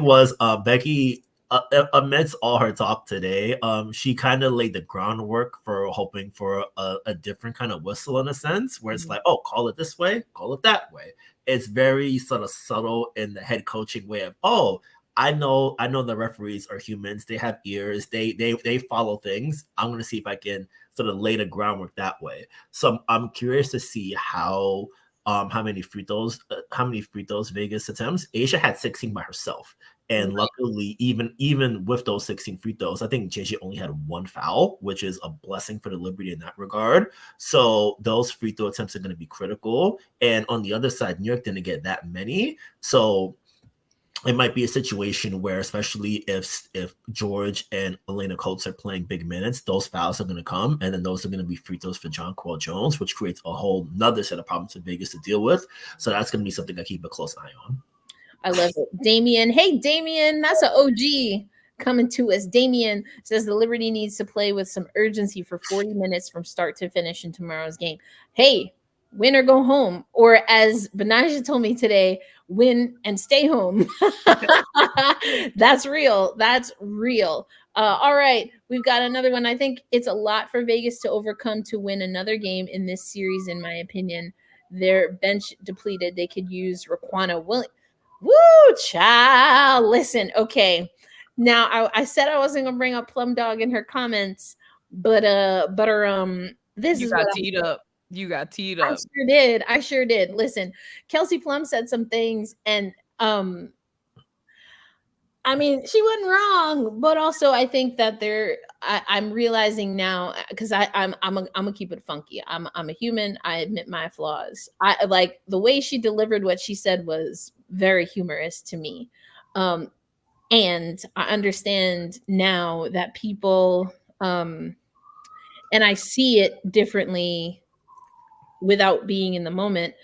amidst all her talk today, she kind of laid the groundwork for hoping for a different kind of whistle in a sense, where it's like, oh, call it this way, call it that way. It's very sort of subtle in the head coaching way of, oh, I know the referees are humans, they have ears, they follow things. I'm going to see if I can sort of lay the groundwork that way. So I'm curious to see how many free throws Vegas attempts. Asia had 16 by herself. And luckily, even with those 16 free throws, I think JJ only had one foul, which is a blessing for the Liberty in that regard. So those free throw attempts are going to be critical. And on the other side, New York didn't get that many. So it might be a situation where, especially if George and Elena Coates are playing big minutes, those fouls are going to come, and then those are going to be free throws for Jonquel Jones, which creates a whole nother set of problems for Vegas to deal with. So that's going to be something I keep a close eye on. I love it. Damien. Hey, Damien. That's an OG coming to us. Damien says the Liberty needs to play with some urgency for 40 minutes from start to finish in tomorrow's game. Hey, win or go home. Or as Benaja told me today, win and stay home. That's real. That's real. All right. We've got another one. I think it's a lot for Vegas to overcome to win another game in this series, in my opinion. Their bench depleted. They could use Raquana Williams. Woo, child. Listen, okay. Now I said I wasn't gonna bring up Plum Dog in her comments, but this is got teed up. You got teed up. I sure did. Listen, Kelsey Plum said some things, and I mean, she wasn't wrong, but also I think that I'm realizing now, because I'm gonna keep it funky. I'm a human. I admit my flaws. I like the way she delivered what she said was very humorous to me. And I understand now that people, and I see it differently without being in the moment.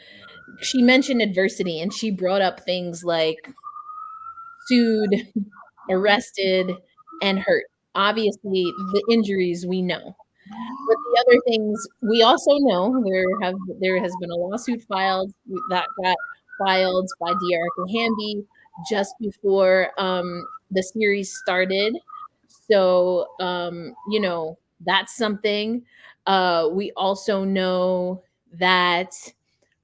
She mentioned adversity, and she brought up things like sued, arrested, and hurt. Obviously, the injuries we know. But the other things we also know, there has been a lawsuit filed that got filed by Dearica Hamby just before the series started. So that's something. We also know that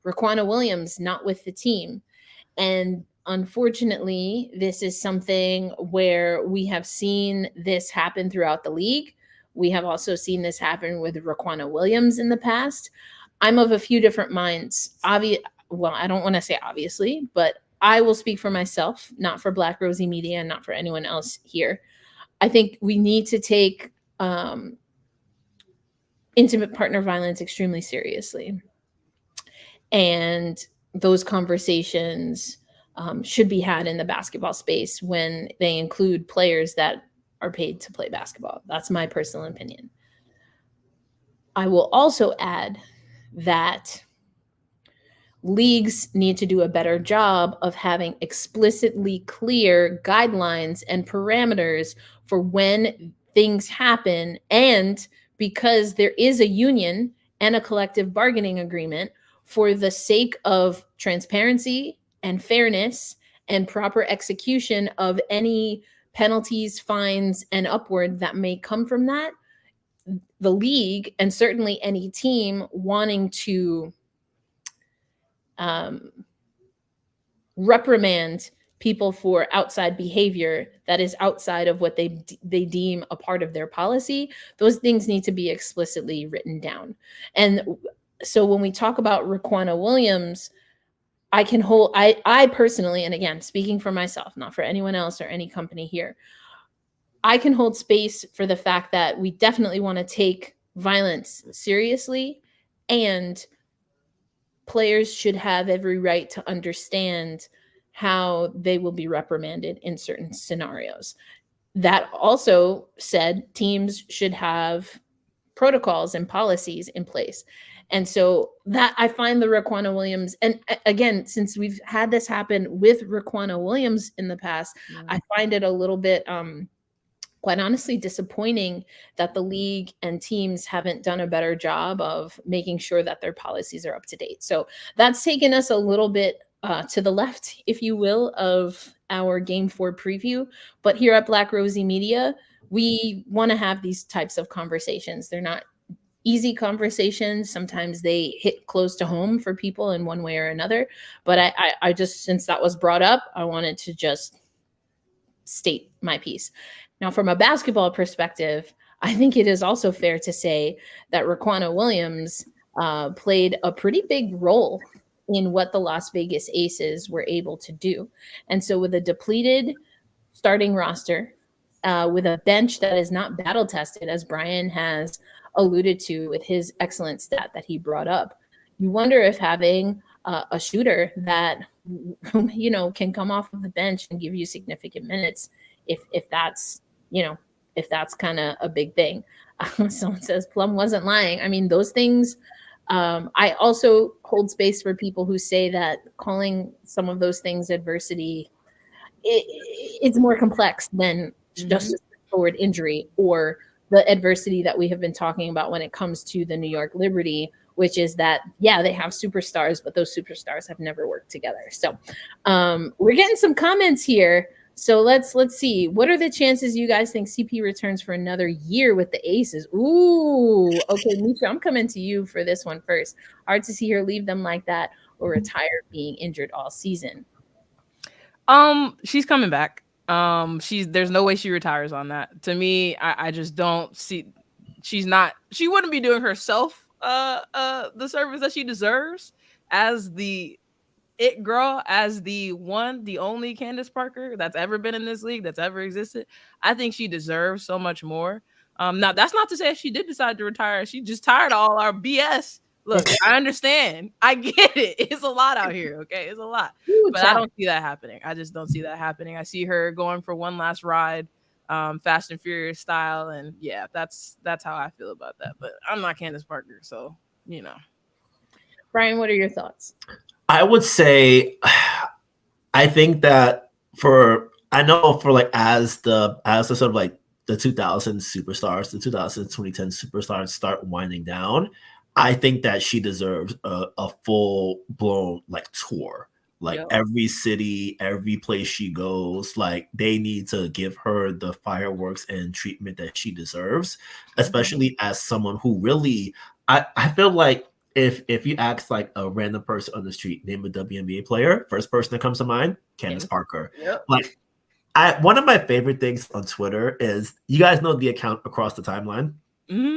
Raquana Williams not with the team. And unfortunately, this is something where we have seen this happen throughout the league. We have also seen this happen with Raquana Williams in the past. I'm of a few different minds. Well, I don't want to say obviously, but I will speak for myself, not for Black Rosie Media, and not for anyone else here. I think we need to take intimate partner violence extremely seriously. And those conversations should be had in the basketball space when they include players that are paid to play basketball. That's my personal opinion. I will also add that leagues need to do a better job of having explicitly clear guidelines and parameters for when things happen. And because there is a union and a collective bargaining agreement, for the sake of transparency and fairness and proper execution of any penalties, fines, and upward that may come from that, the league and certainly any team wanting to reprimand people for outside behavior that is outside of what they deem a part of their policy, those things need to be explicitly written down. And so when we talk about Raquana Williams, I personally, and again, speaking for myself, not for anyone else or any company here, I can hold space for the fact that we definitely want to take violence seriously, and players should have every right to understand how they will be reprimanded in certain scenarios. That also said, teams should have protocols and policies in place. And so that I find the Raquana Williams, and again, since we've had this happen with Raquana Williams in the past, I find it a little bit quite honestly disappointing that the league and teams haven't done a better job of making sure that their policies are up to date. So that's taken us a little bit to the left, if you will, of our Game 4 preview. But here at Black Rosie Media, we want to have these types of conversations. They're not easy conversations. Sometimes they hit close to home for people in one way or another. But I just, since that was brought up, I wanted to just state my piece. Now, from a basketball perspective, I think it is also fair to say that Raquana Williams played a pretty big role in what the Las Vegas Aces were able to do. And so with a depleted starting roster, with a bench that is not battle tested, as Brian has alluded to with his excellent stat that he brought up, you wonder if having a shooter that, you know, can come off of the bench and give you significant minutes, if that's, you know, if that's kind of a big thing. Someone says Plum wasn't lying. I mean, those things. I also hold space for people who say that calling some of those things adversity, it's more complex than just a straightforward injury or the adversity that we have been talking about when it comes to the New York Liberty, which is that, yeah, they have superstars, but those superstars have never worked together. So we're getting some comments here. So let's see. What are the chances you guys think CP returns for another year with the Aces? Ooh, okay, Misha, I'm coming to you for this one first. Hard to see her leave them like that or retire being injured all season. She's coming back. There's no way she retires on that. To me, I just don't see. She wouldn't be doing herself the service that she deserves as the it girl, as the only Candace Parker that's ever been in this league, that's ever existed. I think she deserves so much more. Now that's not to say if she did decide to retire, she just tired of all our BS. Look, I understand. I get it. It's a lot out here. Okay. It's a lot, but I don't see that happening. I just don't see that happening. I see her going for one last ride, Fast and Furious style. And yeah, that's how I feel about that, but I'm not Candace Parker. So, you know, Brian, what are your thoughts? I would say, I think that as the sort of like the 2000 superstars, the 2010 superstars start winding down, I think that she deserves a full blown like tour. Like every city, every place she goes, like they need to give her the fireworks and treatment that she deserves, especially as someone who really, I feel like if you ask like a random person on the street, name a WNBA player, first person that comes to mind, Candace Parker. Yep. Like one of my favorite things on Twitter is, you guys know the account Across the Timeline?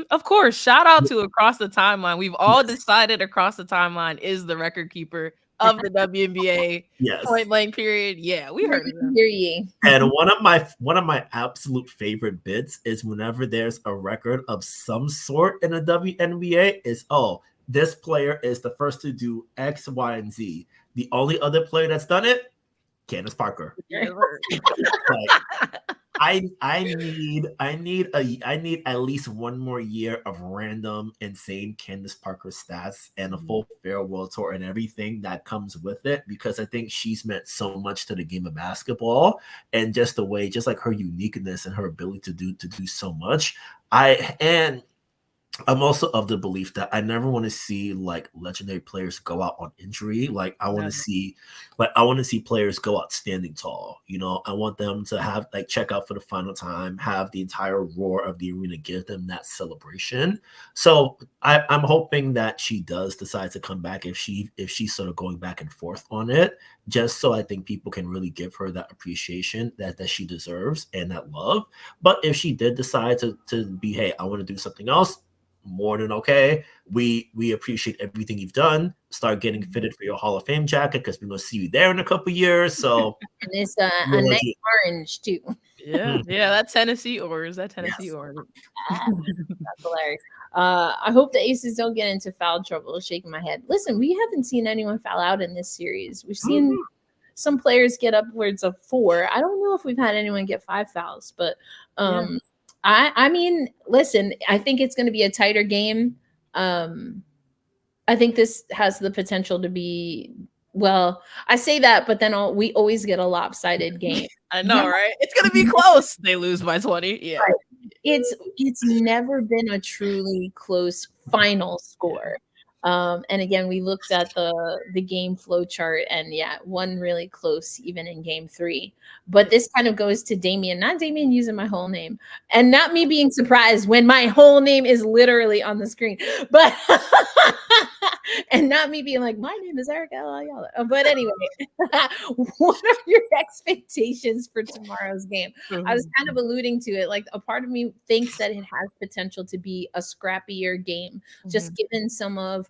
Of course. Shout out to Across the Timeline. We've all decided Across the Timeline is the record keeper of the WNBA point blank period. Yeah, we heard it. And one of my absolute favorite bits is whenever there's a record of some sort in the WNBA is, this player is the first to do X, Y, and Z. The only other player that's done it, Candace Parker. I need at least one more year of random, insane Candace Parker stats and a full farewell tour and everything that comes with it, because I think she's meant so much to the game of basketball, and just the way, just like her uniqueness and her ability to do so much. I'm also of the belief that I never want to see like legendary players go out on injury. Like I want to see players go out standing tall. You know, I want them to have like check out for the final time, have the entire roar of the arena give them that celebration. So I'm hoping that she does decide to come back if she's sort of going back and forth on it, just so I think people can really give her that appreciation that she deserves and that love. But if she did decide to be, hey, I want to do something else, more than okay. We appreciate everything you've done. Start getting fitted for your Hall of Fame jacket because we're gonna see you there in a couple years. So and it's a nice orange too. Yeah, that Tennessee orange. That's hilarious. I hope the Aces don't get into foul trouble. Shaking my head. Listen, we haven't seen anyone foul out in this series. We've seen some players get upwards of 4. I don't know if we've had anyone get 5 fouls, but I mean, listen, I think it's going to be a tighter game. I think this has the potential to be, well, I say that, but then we always get a lopsided game. I know, right? It's going to be close. They lose by 20. Yeah. Right. It's never been a truly close final score. And again, we looked at the game flow chart, and one really close even in game 3. But this kind of goes to Damian, not Damian using my whole name, and not me being surprised when my whole name is literally on the screen, but and not me being like, my name is Erica Ayala. But anyway, what are your expectations for tomorrow's game? I was kind of alluding to it. Like, a part of me thinks that it has potential to be a scrappier game, just given some of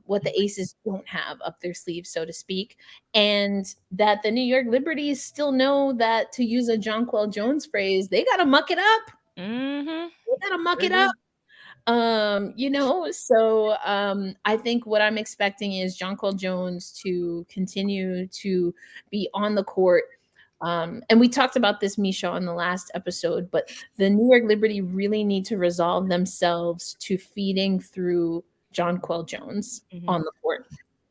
what the Aces don't have up their sleeves, so to speak, and that the New York Liberties still know that, to use a Jonquel Jones phrase, they got to muck it up. They got to muck it up. So I think what I'm expecting is Jonquel Jones to continue to be on the court. And we talked about this, Misha, on the last episode, but the New York Liberty really need to resolve themselves to feeding through Jonquel Jones on the court.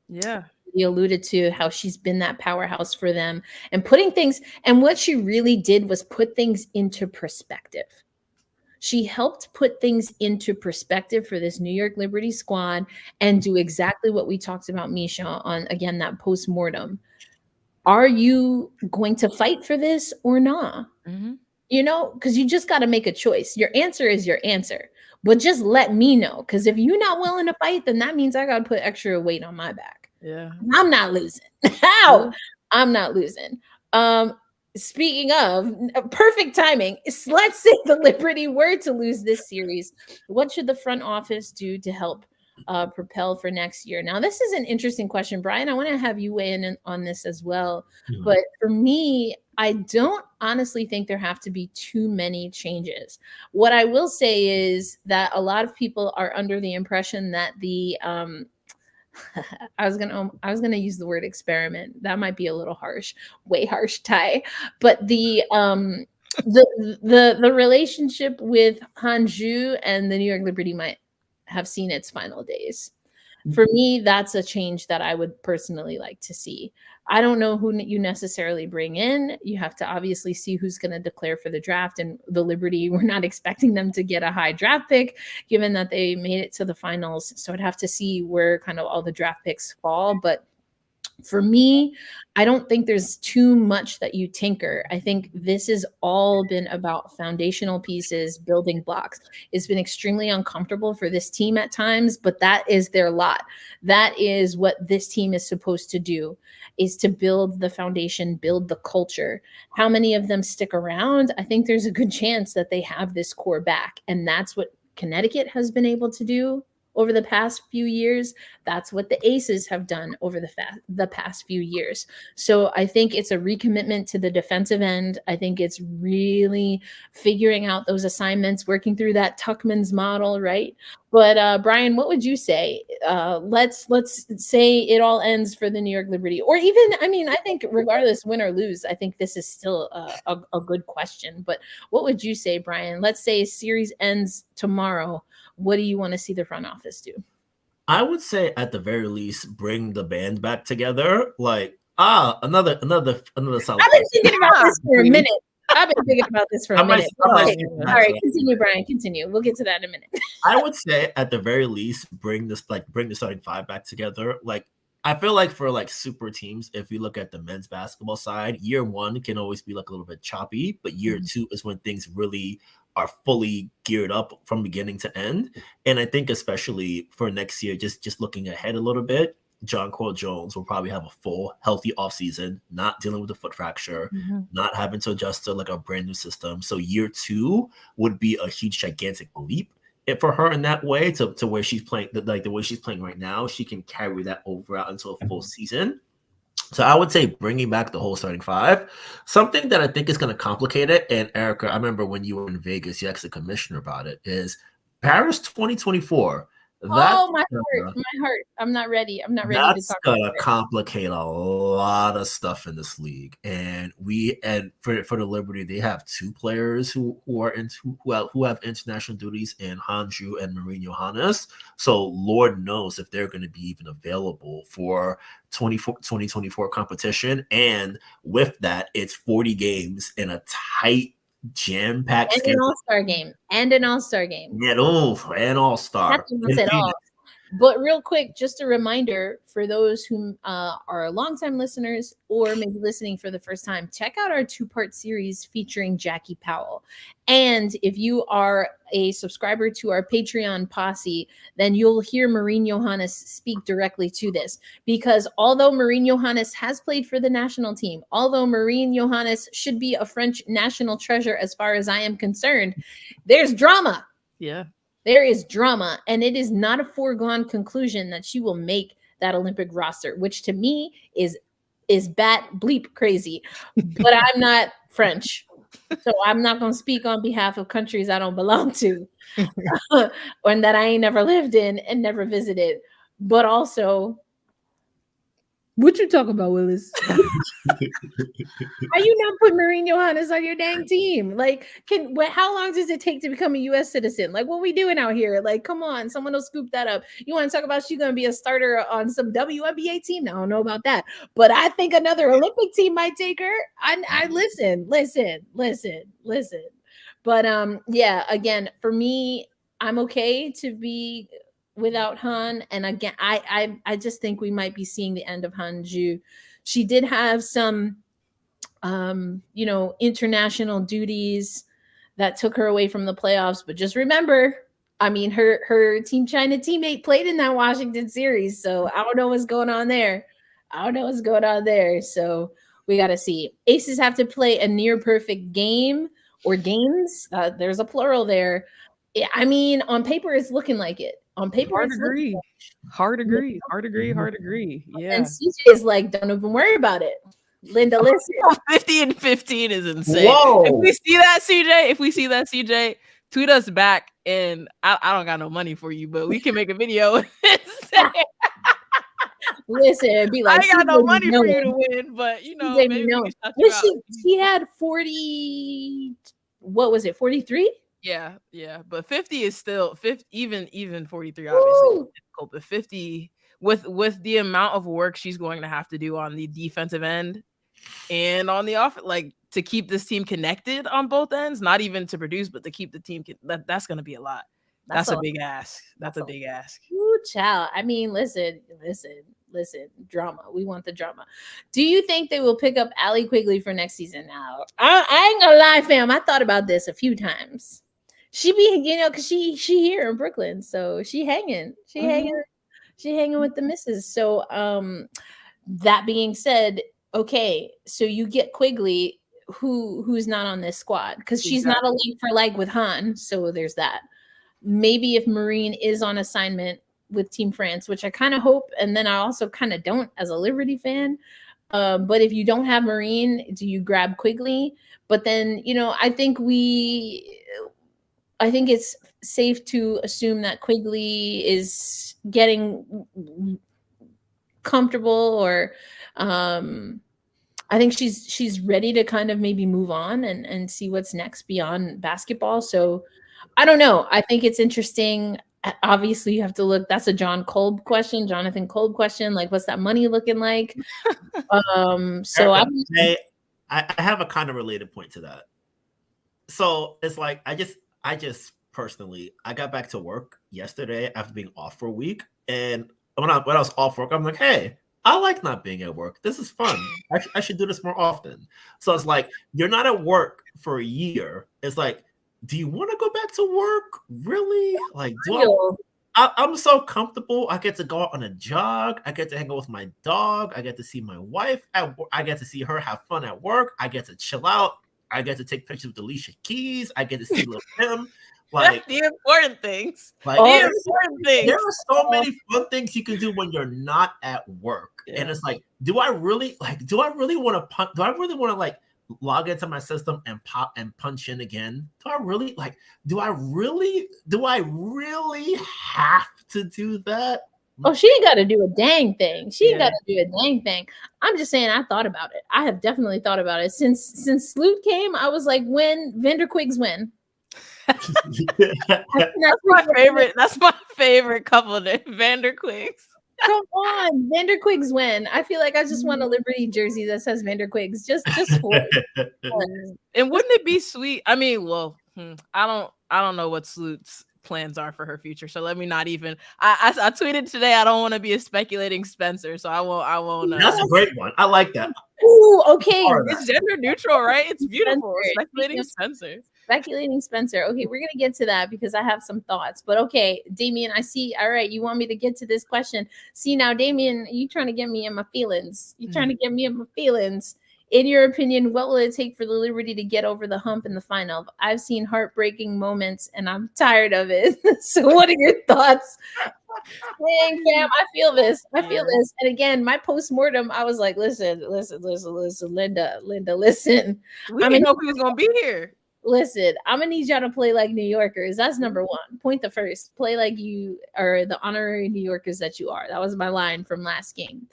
Yeah. He alluded to how she's been that powerhouse for them and putting things, and what she really did was put things into perspective. She helped put things into perspective for this New York Liberty squad and do exactly what we talked about, Misha, on, again, that post-mortem. Are you going to fight for this or not? You know, because you just got to make a choice. Your answer is your answer, but just let me know. Because if you're not willing to fight, then that means I got to put extra weight on my back. Yeah, I'm not losing. How? I'm not losing. Speaking of perfect timing, let's say the Liberty were to lose this series, what should the front office do to help propel for next year? Now, this is an interesting question, Brian. I want to have you weigh in on this as well. But for me, I don't honestly think there have to be too many changes. What I will say is that a lot of people are under the impression that the I was gonna use the word experiment. That might be a little harsh, way harsh, Ty. But the relationship with Hanju and the New York Liberty might have seen its final days. For me, that's a change that I would personally like to see. I don't know who you necessarily bring in. You have to obviously see who's going to declare for the draft. And the Liberty, we're not expecting them to get a high draft pick, given that they made it to the finals. So I'd have to see where kind of all the draft picks fall. But for me, I don't think there's too much that you tinker. I think this has all been about foundational pieces, building blocks. It's been extremely uncomfortable for this team at times, but that is their lot. That is what this team is supposed to do, is to build the foundation, build the culture. How many of them stick around? I think there's a good chance that they have this core back. And that's what Connecticut has been able to do over the past few years. That's what the Aces have done over the past few years. So I think it's a recommitment to the defensive end. I think it's really figuring out those assignments, working through that Tuckman's model, right? But Brian, what would you say? Let's say it all ends for the New York Liberty, or even, I mean, I think regardless, win or lose, I think this is still a good question. But what would you say, Brian? Let's say a series ends tomorrow. What do you want to see the front office do? I would say at the very least, bring the band back together. Like, another solid. I've been thinking about this for a minute. I've been thinking about this for a minute. All right, continue, Brian. Continue. We'll get to that in a minute. I would say at the very least, bring the starting five back together. Like, I feel like for like super teams, if you look at the men's basketball side, year one can always be like a little bit choppy, but year two is when things really are fully geared up from beginning to end. And I think especially for next year, just looking ahead a little bit, Jonquel Jones will probably have a full healthy offseason, not dealing with a foot fracture, not having to adjust to like a brand new system. So year two would be a huge, gigantic leap for her in that way to where she's playing, like the way she's playing right now. She can carry that over out into a full season. So I would say bringing back the whole starting five. Something that I think is going to complicate it, and Erica, I remember when you were in Vegas, you asked the commissioner about it, is Paris 2024. Oh, my heart. I'm not ready. I'm not ready to talk about it. That's gonna complicate a lot of stuff in this league. And for the Liberty, they have two players who have international duties in Hanju and Marine Johannes. So Lord knows if they're going to be even available for 2024 competition. And with that, it's 40 games in a tight, jam-packed and an all-star game. Yeah, and all-star. But real quick, just a reminder for those who are longtime listeners or maybe listening for the first time, check out our 2-part series featuring Jackie Powell. And if you are a subscriber to our Patreon posse, then you'll hear Marine Johannes speak directly to this. Because although Marine Johannes has played for the national team, although Marine Johannes should be a French national treasure as far as I am concerned, there's drama. Yeah. There is drama, and it is not a foregone conclusion that she will make that Olympic roster, which to me is bat bleep crazy. But I'm not French, so I'm not going to speak on behalf of countries I don't belong to, or that I ain't never lived in and never visited. But also, what you talking about, Willis? How you not put Marine Johannes on your dang team? Like, how long does it take to become a U.S. citizen? Like, what we doing out here? Like, come on, someone will scoop that up. You want to talk about she's going to be a starter on some WNBA team? I don't know about that, but I think another Olympic team might take her. I listen. But yeah, again, for me, I'm okay to be without Han. And again, I just think we might be seeing the end of Hanju. She did have some international duties that took her away from the playoffs, but just remember, I mean, her Team China teammate played in that Washington series, so I don't know what's going on there. So we got to see. Aces have to play a near perfect game or games. There's a plural there. I mean, on paper, it's looking like it. On paper, hard agree. Yeah. And CJ is like, don't even worry about it. Linda, listen. 50 and 15 is insane. Whoa. If we see that, CJ, tweet us back. And I don't got no money for you, but we can make a video. And say, listen, be like, I ain't got no money for you to win, but maybe we can she had 40. What was it? 43. Yeah, but 50 is still 50. Even 43 obviously is difficult, but 50 with the amount of work she's going to have to do on the defensive end and on the offense, like to keep this team connected on both ends, not even to produce, but to keep the team. That's going to be a lot. That's a big ask. That's a big ask. Ooh, child. I mean, listen. Drama. We want the drama. Do you think they will pick up Allie Quigley for next season? Now, I ain't gonna lie, fam. I thought about this a few times. She be, because she here in Brooklyn, so she hanging with the missus. So, that being said, okay, so you get Quigley, who's not on this squad because she's not a like for like with Han. So there's that. Maybe if Marine is on assignment with Team France, which I kind of hope, and then I also kind of don't as a Liberty fan. But if you don't have Marine, do you grab Quigley? But then, I think it's safe to assume that Quigley is getting comfortable, or I think she's ready to kind of maybe move on and see what's next beyond basketball. So I don't know. I think it's interesting. Obviously, you have to look. That's a Jonathan Kolb question. Like, what's that money looking like? So I have a kind of related point to that. So it's like I just personally I got back to work yesterday after being off for a week, and when I was off work, I'm like, hey, I like not being at work. This is fun. I should do this more often. So it's like you're not at work for a year. It's like, do you want to go back to work? Really? Like, I'm so comfortable. I get to go out on a jog. I get to hang out with my dog. I get to see my wife at work. I get to see her have fun at work. I get to chill out. I get to take pictures with Alicia Keys. I get to see little Tim. Like the important things. Like the important things. There are so many fun things you can do when you're not at work. And it's like, do I really want to like log into my system and pop and punch in again? Do I really have to do that? Oh, she ain't got to do a dang thing. She ain't got to do a dang thing. I'm just saying, I thought about it. I have definitely thought about it since Sloot came. I was like, when Vanderquigs win. That's my favorite couple of Vanderquigs. Come on, Vanderquigs win. I feel like I just want a Liberty jersey that says Vanderquigs just for it. And wouldn't it be sweet? I mean, well, I don't know what Sloot's plans are for her future, so let me not even. I tweeted today I don't want to be a speculating Spencer, so I won't. That's a great one. I like that. Ooh, okay. It's gender neutral, right? It's beautiful. Speculating Spencer. Speculating Spencer. Okay, we're gonna get to that because I have some thoughts. But okay, Damien, I see. All right, you want me to get to this question? See now, Damien, you trying to get me in my feelings. You trying to get me in my feelings. In your opinion, what will it take for the Liberty to get over the hump in the final? I've seen heartbreaking moments, and I'm tired of it. So, what are your thoughts? Dang, fam, I feel this. And again, my postmortem, I was like, listen, Linda, listen. We didn't know we was gonna be here. Listen, I'm gonna need y'all to play like New Yorkers. That's number one. Point the first. Play like you are the honorary New Yorkers that you are. That was my line from last game.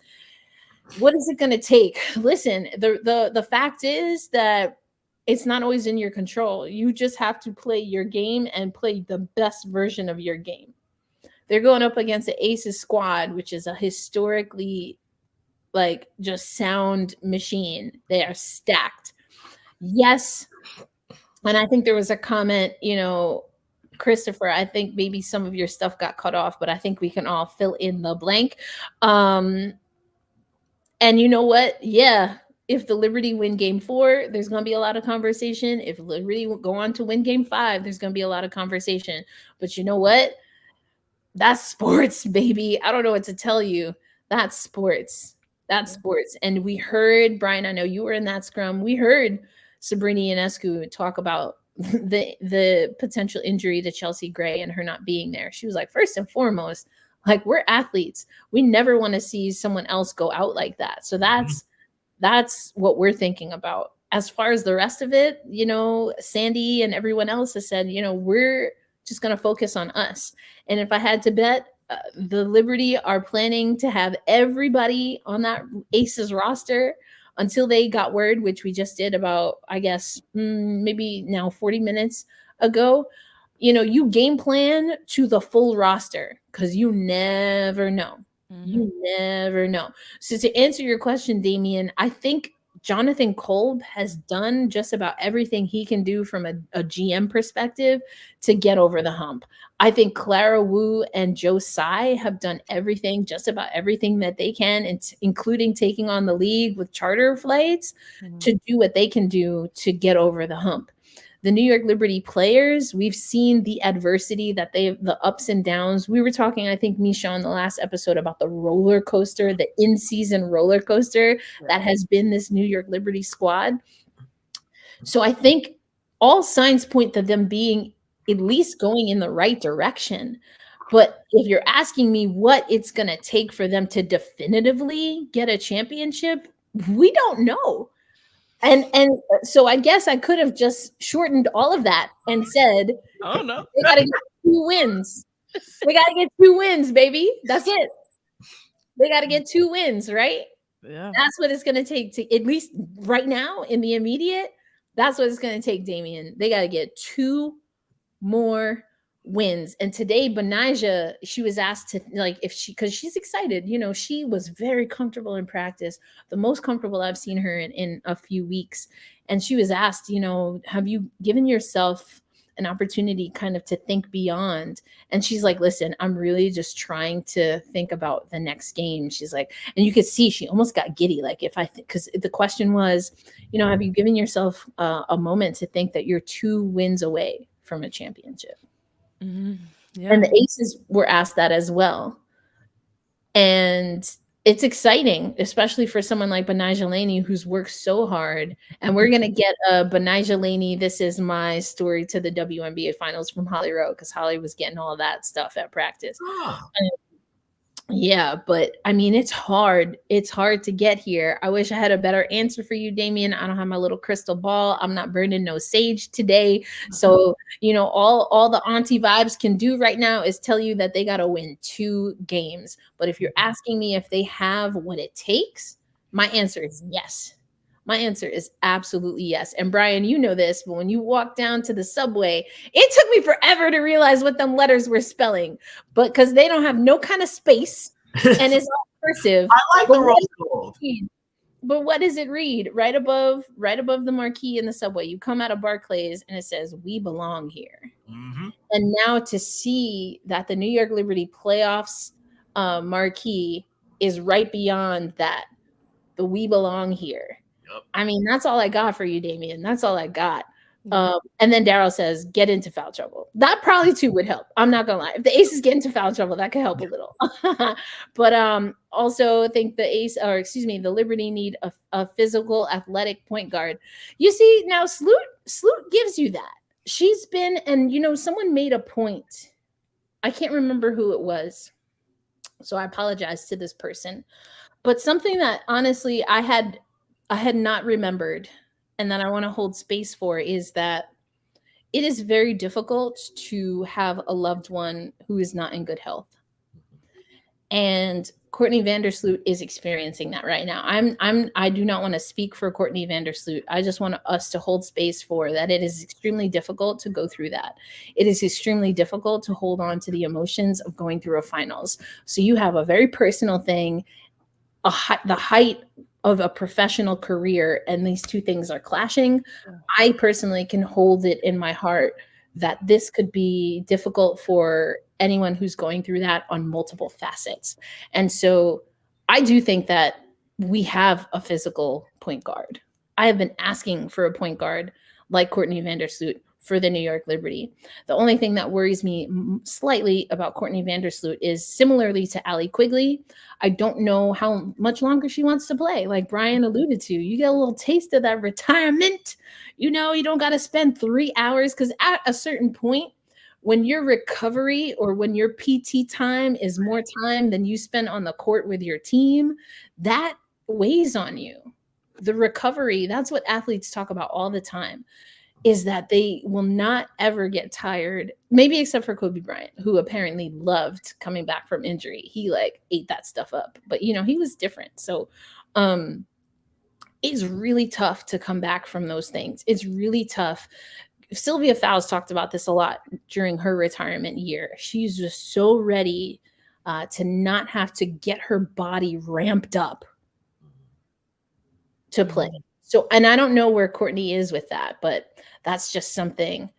What is it gonna take? Listen, the fact is that it's not always in your control. You just have to play your game and play the best version of your game. They're going up against the Aces squad, which is a historically like just sound machine. They are stacked. Yes. And I think there was a comment, Christopher, I think maybe some of your stuff got cut off, but I think we can all fill in the blank. And you know what? Yeah. If the Liberty win game 4, there's going to be a lot of conversation. If Liberty go on to win game 5, there's going to be a lot of conversation. But you know what? That's sports, baby. I don't know what to tell you. That's sports. That's sports. And we heard, Brian, I know you were in that scrum. We heard Sabrini Ionescu talk about the potential injury to Chelsea Gray and her not being there. She was like, first and foremost, like, we're athletes. We never want to see someone else go out like that. So that's what we're thinking about. As far as the rest of it, Sandy and everyone else has said, we're just going to focus on us. And if I had to bet, the Liberty are planning to have everybody on that Aces roster until they got word, which we just did about, I guess, maybe now 40 minutes ago. You game plan to the full roster because you never know. You never know. So to answer your question, Damien, I think Jonathan Kolb has done just about everything he can do from a GM perspective to get over the hump. I think Clara Wu and Joe Tsai have done just about everything that they can, including taking on the league with charter flights to do what they can do to get over the hump. The New York Liberty players, we've seen the adversity that the ups and downs. We were talking, I think, Misha, on the last episode about the roller coaster, the in-season roller coaster that has been this New York Liberty squad. So I think all signs point to them being at least going in the right direction. But if you're asking me what it's going to take for them to definitively get a championship, we don't know. And so I guess I could have just shortened all of that and said, oh no, they got to get 2 wins. We got to get 2 wins, baby. That's it. They got to get 2 wins, right? Yeah. That's what it's going to take to, at least right now in the immediate, that's what it's going to take, Damien. They got to get 2 more wins. And today, Benijah, she was asked to, like, if she, because she's excited, you know, she was very comfortable in practice, the most comfortable I've seen her in a few weeks. And she was asked, you know, have you given yourself an opportunity kind of to think beyond? And she's like, listen, I'm really just trying to think about the next game. She's like, and you could see she almost got giddy. Like, if I because the question was, you know, have you given yourself a moment to think that you're 2 wins away from a championship? Mm-hmm. Yeah. And the Aces were asked that as well. And it's exciting, especially for someone like Benijah Laney, who's worked so hard. And we're going to get a Benijah Laney, this is my story to the WNBA Finals from Holly Rowe, because Holly was getting all that stuff at practice. Yeah, but I mean, it's hard. It's hard to get here. I wish I had a better answer for you, Damien. I don't have my little crystal ball. I'm not burning no sage today. So, you know, all the auntie vibes can do right now is tell you that they got to win 2 games. But if you're asking me if they have what it takes, my answer is yes. My answer is absolutely yes. And Brian, you know this, but when you walk down to the subway, it took me forever to realize what them letters were spelling, but because they don't have no kind of space and it's all cursive. I like the rose gold. But what does it read? Right above the marquee in the subway. You come out of Barclays and it says, "We belong here." Mm-hmm. And now to see that the New York Liberty playoffs marquee is right beyond that, the "We belong here." Yep. I mean, that's all I got for you, Damien. That's all I got. And then Daryl says, get into foul trouble. That probably too would help. I'm not gonna lie. If the Aces get into foul trouble, that could help a little. But also think the Liberty need a physical, athletic point guard. You see, now Sloot gives you that. She's been, and you know, someone made a point. I can't remember who it was, so I apologize to this person. But something that honestly I had not remembered and that I want to hold space for is that it is very difficult to have a loved one who is not in good health. And Courtney Vandersloot is experiencing that right now. I do not want to speak for Courtney Vandersloot. I just want us to hold space for that. It is extremely difficult to go through that. It is extremely difficult to hold on to the emotions of going through a finals. So you have a very personal thing, the height of a professional career, and these two things are clashing. I personally can hold it in my heart that this could be difficult for anyone who's going through that on multiple facets. And so I do think that we have a physical point guard. I have been asking for a point guard like Courtney Vandersloot for the New York Liberty. The only thing that worries me slightly about Courtney Vandersloot is, similarly to Allie Quigley, I don't know how much longer she wants to play. Like Brian alluded to, you get a little taste of that retirement. You know, you don't got to spend 3 hours, because at a certain point, when your recovery or when your PT time is more time than you spend on the court with your team, that weighs on you. The recovery, that's what athletes talk about all the time, is that they will not ever get tired, maybe except for Kobe Bryant, who apparently loved coming back from injury. He like ate that stuff up, but you know, he was different. So it's really tough to come back from those things. It's really tough. Sylvia Fowles talked about this a lot during her retirement year. She's just so ready to not have to get her body ramped up to play. So, and I don't know where Courtney is with that, but that's just something.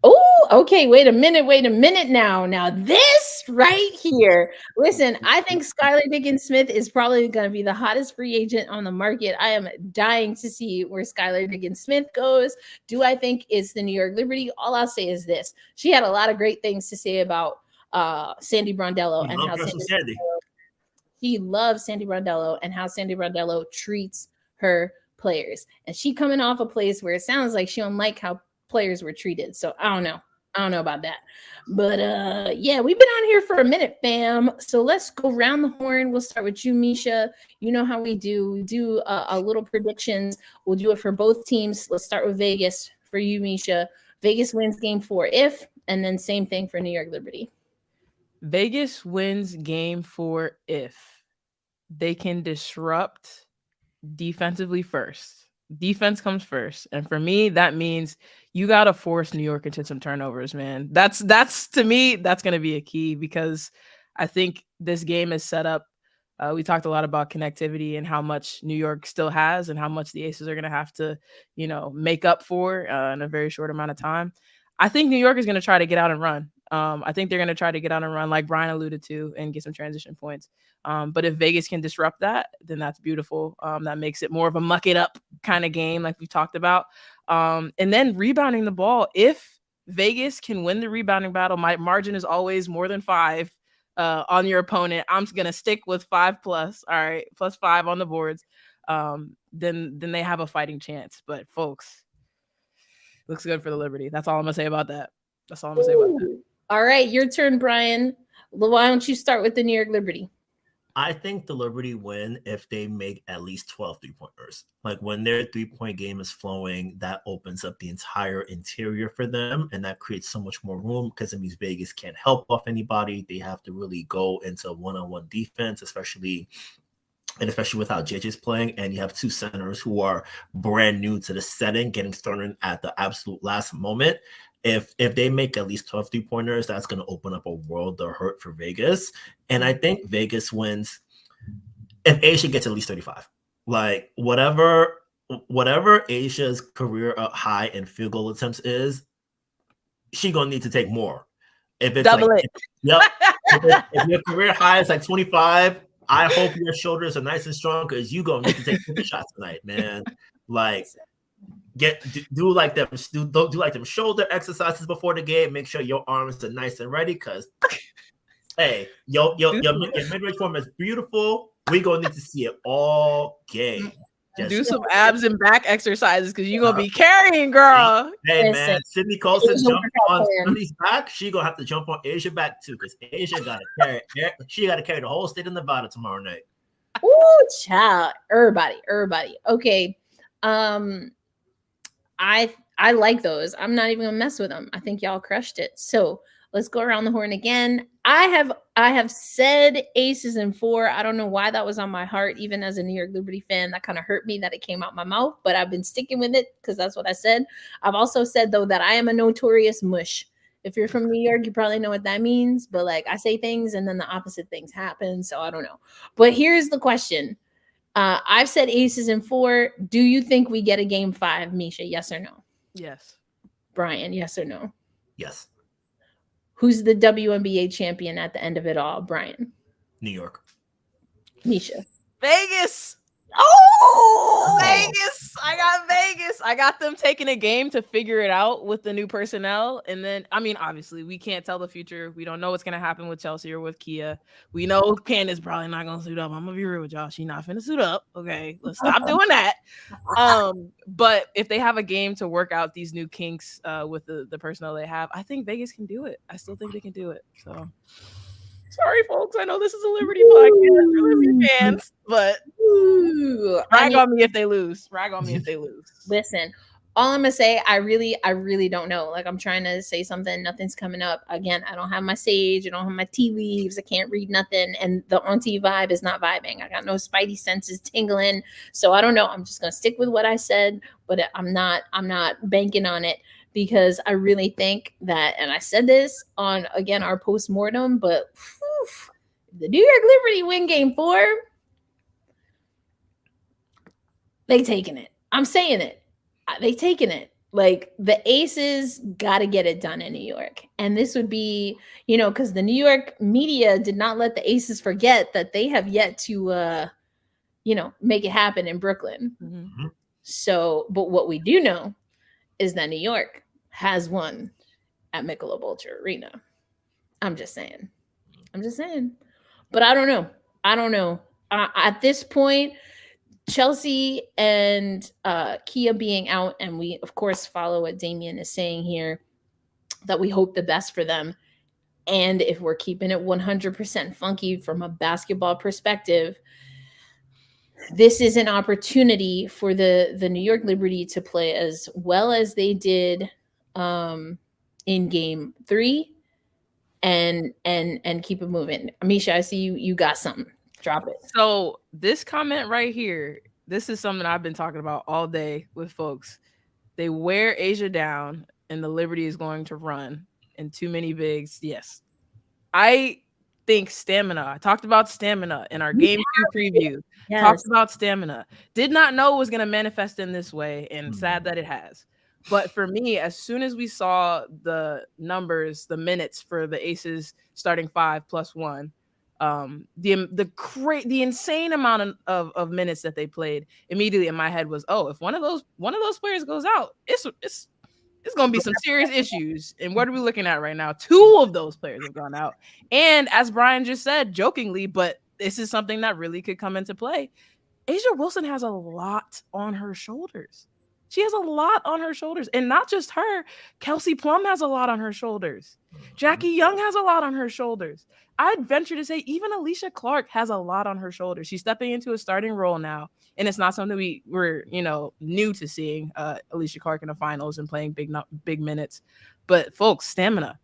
Oh, okay. Wait a minute now. Now this right here. Listen, I think Skylar Diggins-Smith is probably going to be the hottest free agent on the market. I am dying to see where Skylar Diggins-Smith goes. Do I think it's the New York Liberty? All I'll say is this. She had a lot of great things to say about Sandy Brondello and how she loves Sandy Brondello and how Sandy Brondello treats her players. And she coming off a place where it sounds like she don't like how players were treated. So I don't know about that. But yeah, we've been on here for a minute, fam. So let's go round the horn. We'll start with you, Misha. You know how we do. We do a little predictions. We'll do it for both teams. Let's start with Vegas for you, Misha. Vegas wins game 4 if, and then same thing for New York Liberty. Vegas wins game 4 if they can disrupt defensively first. defense comes first. And for me, that means you got to force New York into some turnovers, man. That's to me, that's going to be a key, because I think this game is set up. We talked a lot about connectivity and how much New York still has and how much the Aces are going to have to, make up for in a very short amount of time. I think New York is going to try to get out and run. I think they're going to try to get out and run, like Brian alluded to, and get some transition points. But if Vegas can disrupt that, then that's beautiful. That makes it more of a muck it up kind of game, like we've talked about. And then rebounding the ball. If Vegas can win the rebounding battle, my margin is always more than 5 on your opponent. I'm going to stick with 5+. All right, +5 on the boards. Then they have a fighting chance. But folks, looks good for the Liberty. That's all I'm going to say about that. All right, your turn, Brian. Why don't you start with the New York Liberty? I think the Liberty win if they make at least 12 3-pointers. Like when their 3-point game is flowing, that opens up the entire interior for them, and that creates so much more room, because it means Vegas can't help off anybody. They have to really go into one-on-one defense, especially with how JJ's playing, and you have two centers who are brand new to the setting, getting thrown in at the absolute last moment. If they make at least 12 3-pointers, that's going to open up a world of hurt for Vegas. And I think Vegas wins if Asia gets at least 35. Like whatever Asia's career high in field goal attempts is, she going to need to take more. If it's double it. Yep. If your career high is like 25, I hope your shoulders are nice and strong, because you going to need to take 50 shots tonight, man. Like, do like them shoulder exercises before the game. Make sure your arms are nice and ready, because hey, your mid-range form is beautiful. We gonna need to see it all game. Do some abs and back exercises, because you're gonna be carrying, girl. Hey man, Sydney Colson jumped on Sydney's back. She gonna have to jump on Asia back too, because Asia gotta carry. She gotta carry the whole state of Nevada tomorrow night. Ooh, child, everybody. Okay, I like those. I'm not even gonna mess with them. I think y'all crushed it. So let's go around the horn again. I have said Aces in 4. I don't know why that was on my heart, even as a New York Liberty fan. That kind of hurt me that it came out my mouth, but I've been sticking with it because that's what I said. I've also said, though, that I am a notorious mush. If you're from New York, you probably know what that means. But like, I say things and then the opposite things happen. So I don't know. But here's the question. I've said Aces in 4. Do you think we get a game 5, Misha? Yes or no? Yes. Brian, yes or no? Yes. Who's the WNBA champion at the end of it all, Brian? New York. Misha. Vegas. Oh, Vegas. I got Vegas. I got them taking a game to figure it out with the new personnel. And then, I mean, obviously, we can't tell the future. We don't know what's going to happen with Chelsea or with Kia. We know Candace probably not going to suit up. I'm going to be real with y'all. She's not finna suit up. Okay, let's stop doing that. But if they have a game to work out these new kinks with the personnel they have, I think Vegas can do it. I still think they can do it. So sorry, folks. I know this is a Liberty podcast for Liberty fans, but rag on me if they lose. Listen, all I'm gonna say, I really don't know. Like, I'm trying to say something, nothing's coming up. Again, I don't have my sage, I don't have my tea leaves, I can't read nothing, and the auntie vibe is not vibing. I got no spidey senses tingling, so I don't know. I'm just gonna stick with what I said, but I'm not banking on it, because I really think that, and I said this on, again, our post-mortem, but the New York Liberty win game 4, they taking it. I'm saying it. They taking it. Like, the Aces got to get it done in New York. And this would be, because the New York media did not let the Aces forget that they have yet to, make it happen in Brooklyn. Mm-hmm. So, but what we do know is that New York has won at Michelob Ultra Arena. I'm just saying. But I don't know. At this point, Chelsea and Kia being out, and we, of course, follow what Damien is saying here, that we hope the best for them. And if we're keeping it 100% funky from a basketball perspective, this is an opportunity for the New York Liberty to play as well as they did in game 3 and keep it moving. Amisha, I see you got something. Drop it. So this comment right here, this is something I've been talking about all day with folks. They wear Asia down, and the Liberty is going to run. And too many bigs. Yes, I think stamina. I talked about stamina in our game 2 preview. Yes. Talked about stamina. Did not know it was going to manifest in this way, and sad that it has. But for me, as soon as we saw the numbers, the minutes for the Aces starting 5+1, the insane amount of minutes that they played, immediately in my head was, oh, if one of those players goes out, it's going to be some serious issues. And what are we looking at right now? 2 of those players have gone out. And as Brian just said, jokingly, but this is something that really could come into play. Asia Wilson has a lot on her shoulders. She has a lot on her shoulders. And not just her. Kelsey Plum has a lot on her shoulders. Jackie Young has a lot on her shoulders. I'd venture to say even Alicia Clark has a lot on her shoulders. She's stepping into a starting role now. And it's not something we're new to seeing Alicia Clark in the finals and playing big minutes. But folks, stamina,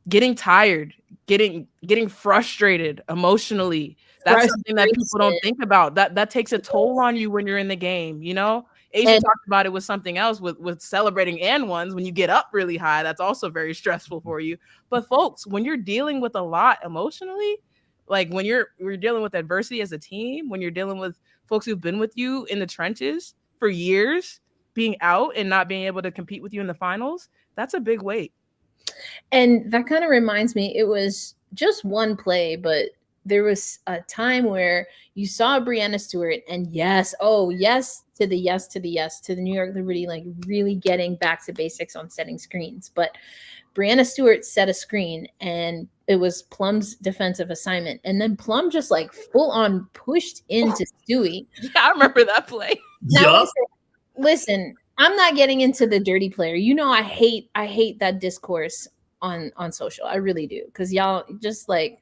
getting tired, getting frustrated emotionally. That's something that people don't think about. That takes a toll on you when you're in the game, Asia talked about it with something else with celebrating and ones. When you get up really high, that's also very stressful for you. But folks, when you're dealing with a lot emotionally, like when you're dealing with adversity as a team, when you're dealing with folks who've been with you in the trenches for years, being out and not being able to compete with you in the finals, that's a big weight. And that kind of reminds me, it was just one play, but there was a time where you saw Breanna Stewart, and yes to the New York Liberty, like really getting back to basics on setting screens. But Breanna Stewart set a screen, and it was Plum's defensive assignment. And then Plum just like full on pushed into Stewie. Yeah, I remember that play. Now, listen, I'm not getting into the dirty player. I hate that discourse on social. I really do. Because y'all just like,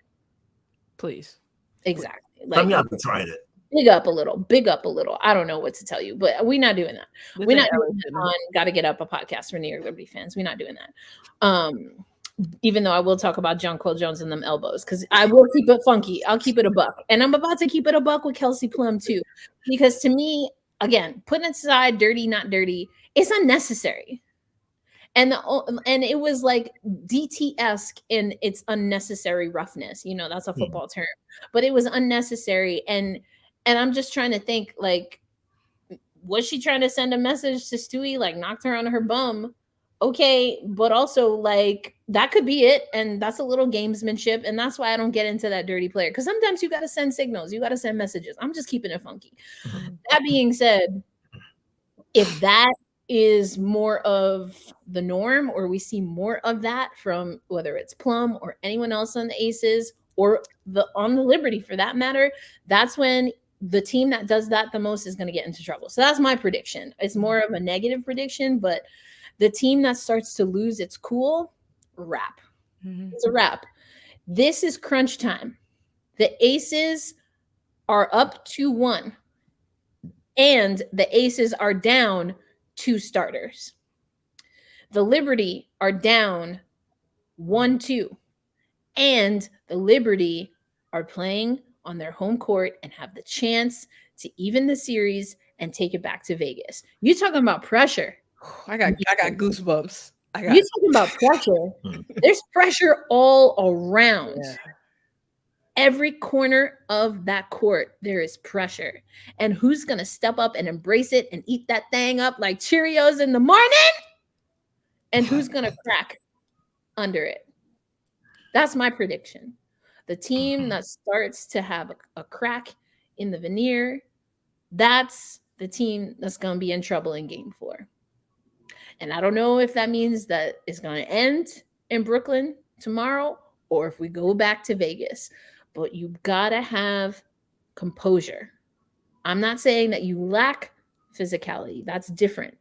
please. Exactly. Some y'all been trying it. Big up a little. I don't know what to tell you, but we're not doing that. We're not doing that on Gotta Get Up, a podcast for New York Liberty fans. We're not doing that. Even though I will talk about Jonquel Jones and them elbows, because I will keep it funky. I'll keep it a buck. And I'm about to keep it a buck with Kelsey Plum too. Because to me, again, putting aside dirty, not dirty, it's unnecessary. And it was like DT-esque in its unnecessary roughness. That's a football term. But it was unnecessary. And I'm just trying to think, like, was she trying to send a message to Stewie, like knocked her on her bum? Okay, but also like that could be it. And that's a little gamesmanship. And that's why I don't get into that dirty player. Because sometimes you got to send signals. You got to send messages. I'm just keeping it funky. That being said, if that is more of the norm, or we see more of that from whether it's Plum or anyone else on the Aces or on the Liberty for that matter, that's when the team that does that the most is going to get into trouble. So that's my prediction. It's more of a negative prediction, but the team that starts to lose its cool, wrap. It's a wrap. This is crunch time. The Aces are up 2-1, and the Aces are down 2 starters. The Liberty are down 1-2, and the Liberty are playing on their home court and have the chance to even the series and take it back to Vegas. You talking about pressure? I got goosebumps. You talking about pressure? There's pressure all around. Yeah. Every corner of that court, there is pressure. And who's going to step up and embrace it and eat that thing up like Cheerios in the morning? And who's going to crack under it? That's my prediction. The team that starts to have a crack in the veneer, that's the team that's going to be in trouble in Game 4. And I don't know if that means that it's going to end in Brooklyn tomorrow or if we go back to Vegas. But you've got to have composure. I'm not saying that you lack physicality. That's different.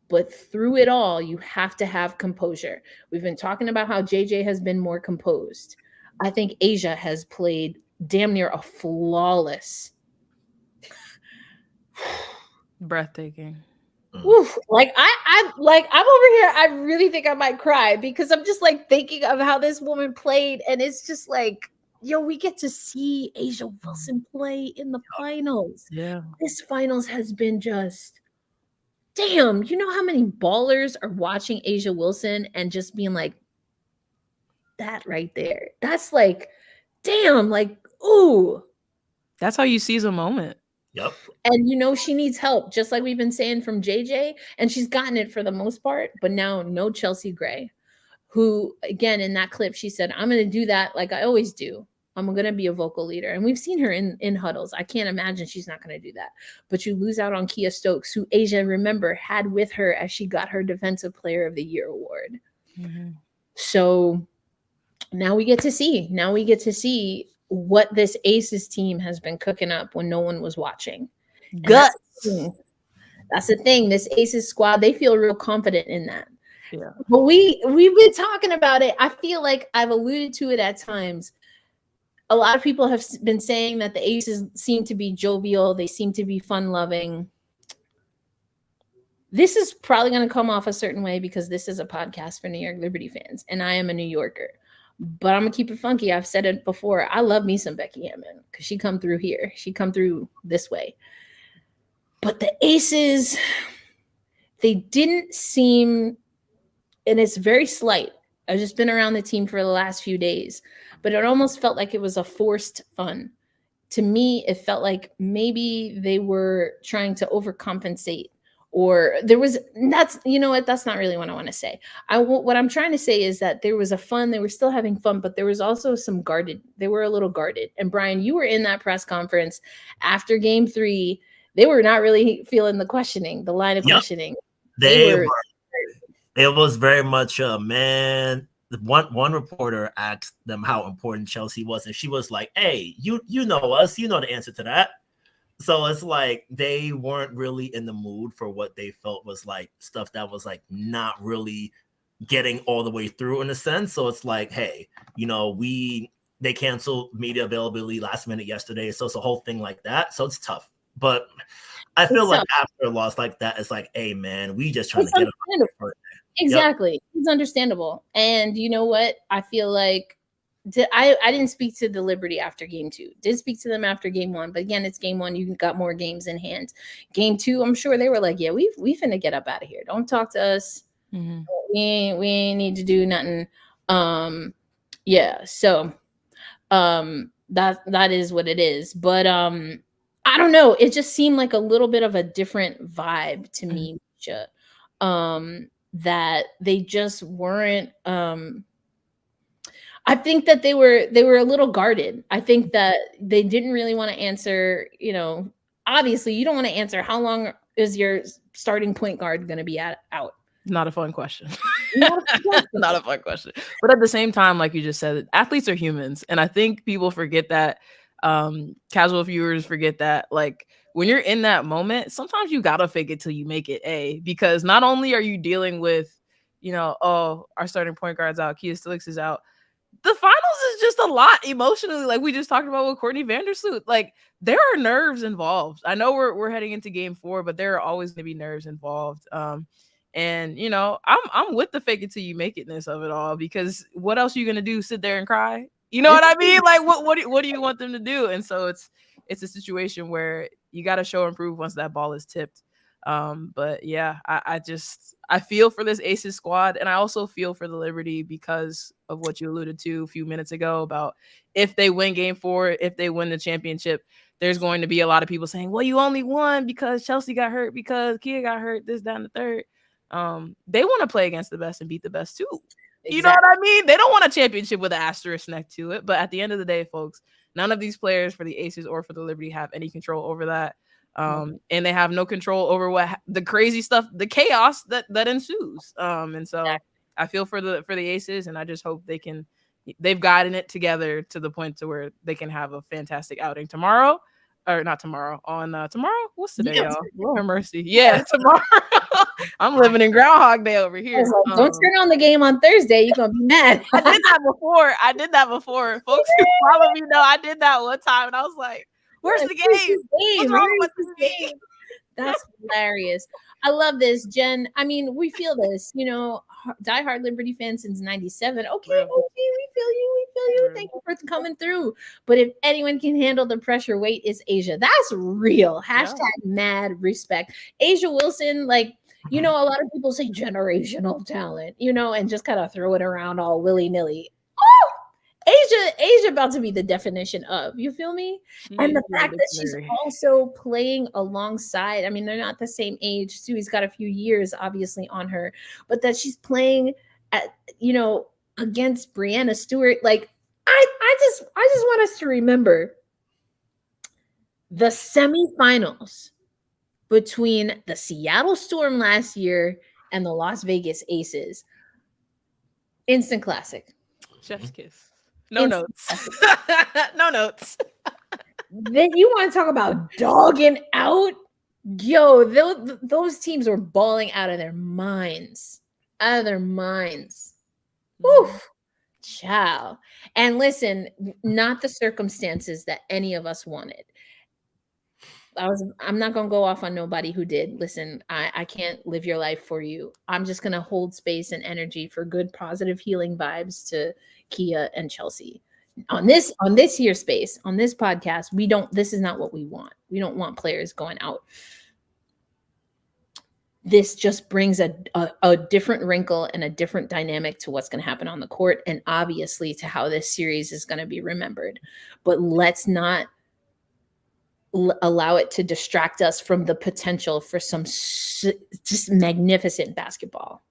But through it all, you have to have composure. We've been talking about how JJ has been more composed. I think Asia has played damn near a flawless. Breathtaking. Oof. Like I'm over here. I really think I might cry because I'm just like thinking of how this woman played, and it's just like, we get to see Asia Wilson play in the finals. Yeah. This finals has been just damn. You know how many ballers are watching Asia Wilson and just being like, that right there. That's like, damn, like, ooh. That's how you seize a moment. Yep. And she needs help, just like we've been saying from JJ, and she's gotten it for the most part, but now no Chelsea Gray, who, again, in that clip, she said, I'm going to do that like I always do. I'm going to be a vocal leader. And we've seen her in huddles. I can't imagine she's not going to do that. But you lose out on Kia Stokes, who Asia, remember, had with her as she got her Defensive Player of the Year award. Mm-hmm. So now we get to see what this Aces team has been cooking up when no one was watching. Guts. That's the thing. This Aces squad, they feel real confident in that. Yeah. But we've been talking about it. I feel like I've alluded to it at times. A lot of people have been saying that the Aces seem to be jovial. They seem to be fun-loving. This is probably going to come off a certain way because this is a podcast for New York Liberty fans, and I am a New Yorker. But I'm going to keep it funky. I've said it before. I love me some Becky Hammon because she come through here. She come through this way. But the Aces, they didn't seem, and it's very slight. I've just been around the team for the last few days, but it almost felt like it was a forced fun. To me, it felt like maybe they were trying to overcompensate, or there was, that's not really what I want to say. What I'm trying to say is that there was a fun, they were still having fun, but there was also some guarded, they were a little guarded. And Brian, you were in that press conference after game 3. They were not really feeling the questioning, the line of questioning. It was very much man. One reporter asked them how important Chelsea was, and she was like, "Hey, you know us, you know the answer to that." So it's like they weren't really in the mood for what they felt was like stuff that was like not really getting all the way through in a sense. So it's like, hey, they canceled media availability last minute yesterday, so it's a whole thing like that. So it's tough, but I feel like after a loss like that, it's like, hey man, we just trying to get it. Exactly. Yep. It's understandable. And you know what? I feel like I didn't speak to the Liberty after game 2. Did speak to them after game 1. But again, it's game 1. You got more games in hand. Game 2, I'm sure they were like, yeah, we finna get up out of here. Don't talk to us. Mm-hmm. We ain't need to do nothing. Yeah. So that is what it is. But I don't know. It just seemed like a little bit of a different vibe to me, Misha. That they just weren't I think that they were a little guarded. I think that they didn't really want to answer, obviously you don't want to answer how long is your starting point guard going to be out. Not a fun question. Not a fun question. But at the same time, like you just said, athletes are humans. And I think people forget that, casual viewers forget that, like, when you're in that moment, sometimes you gotta fake it till you make it, because not only are you dealing with, our starting point guard's out, Kia Stillix is out. The finals is just a lot emotionally, like we just talked about with Courtney Vandersloot. Like, there are nerves involved. I know we're heading into game 4, but there are always gonna be nerves involved. And I'm with the fake it till you make itness of it all, because what else are you gonna do? Sit there and cry? You know what I mean? Like, what do you want them to do? And so it's a situation where you got to show and prove once that ball is tipped. But yeah, I feel for this Aces squad, and I also feel for the Liberty because of what you alluded to a few minutes ago about if they win game 4, if they win the championship, there's going to be a lot of people saying, well, you only won because Chelsea got hurt, because Kia got hurt, this, that, and the third. They want to play against the best and beat the best too. Exactly. You know what I mean? They don't want a championship with an asterisk next to it. But at the end of the day, folks, none of these players for the Aces or for the Liberty have any control over that. And they have no control over the crazy stuff, the chaos that ensues. And so I feel for the Aces, and I just hope they've gotten it together to the point to where they can have a fantastic outing tomorrow. Or not tomorrow, on tomorrow? What's today, y'all? Lord have mercy. Yeah, tomorrow. I'm living in Groundhog Day over here. Like, don't turn on the game on Thursday. You're going to be mad. I did that before. Folks who follow me know I did that one time, and I was like, where's the game? What's wrong with this game? That's hilarious. I love this, Jen. I mean, we feel this, diehard Liberty fans since 97. Okay, we feel feel you. Thank you for coming through. But if anyone can handle the pressure weight, it's Asia. That's real. Hashtag mad respect. Asia Wilson, like, you know, a lot of people say generational talent, you know, and just kind of throw it around all willy-nilly. Asia about to be the definition of, you feel me? And the fact that she's also playing alongside, I mean, they're not the same age. Sui's got a few years obviously on her, but that she's playing at, you know, against Brianna Stewart. Like, I just want us to remember the semifinals between the Seattle Storm last year and the Las Vegas Aces. Instant classic. Chef's kiss. No notes. No notes. Then you want to talk about dogging out? Yo, those teams were balling out of their minds. Out of their minds. Oof. Ciao. And listen, not the circumstances that any of us wanted. I'm not gonna go off on nobody who did. Listen, I can't live your life for you. I'm just gonna hold space and energy for good, positive, healing vibes to Kia and Chelsea. On this here space, on this podcast, this is not what we want. We don't want players going out. This just brings a different wrinkle and a different dynamic to what's going to happen on the court, and obviously to how this series is going to be remembered. But let's not allow it to distract us from the potential for some just magnificent basketball.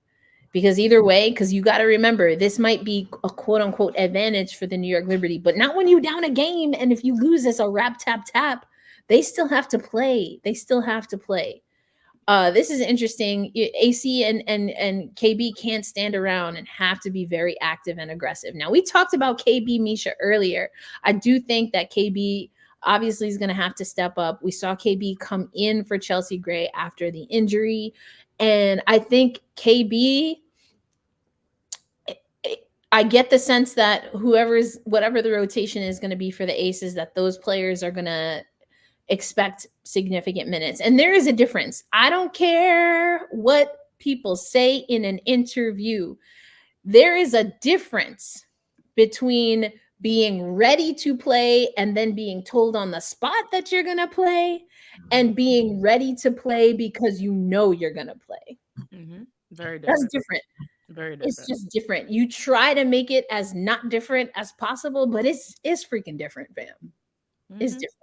Because either way, because you got to remember, this might be a quote unquote advantage for the New York Liberty, but not when you down a game. And if you lose, it's a rap, tap, tap. They still have to play. This is interesting. AC and KB can't stand around and have to be very active and aggressive. Now, we talked about KB, Misha, earlier. I do think that KB obviously is going to have to step up. We saw KB come in for Chelsea Gray after the injury. And I think KB, I get the sense that whatever the rotation is going to be for the Aces, that those players are going to expect significant minutes. And there is a difference. I don't care what people say in an interview. There is a difference between being ready to play and then being told on the spot that you're going to play, and being ready to play because you know you're going to play. Mm-hmm. Very different. That's different. Very different. It's just different. You try to make it as not different as possible, but it's freaking different, fam. Mm-hmm. It's different.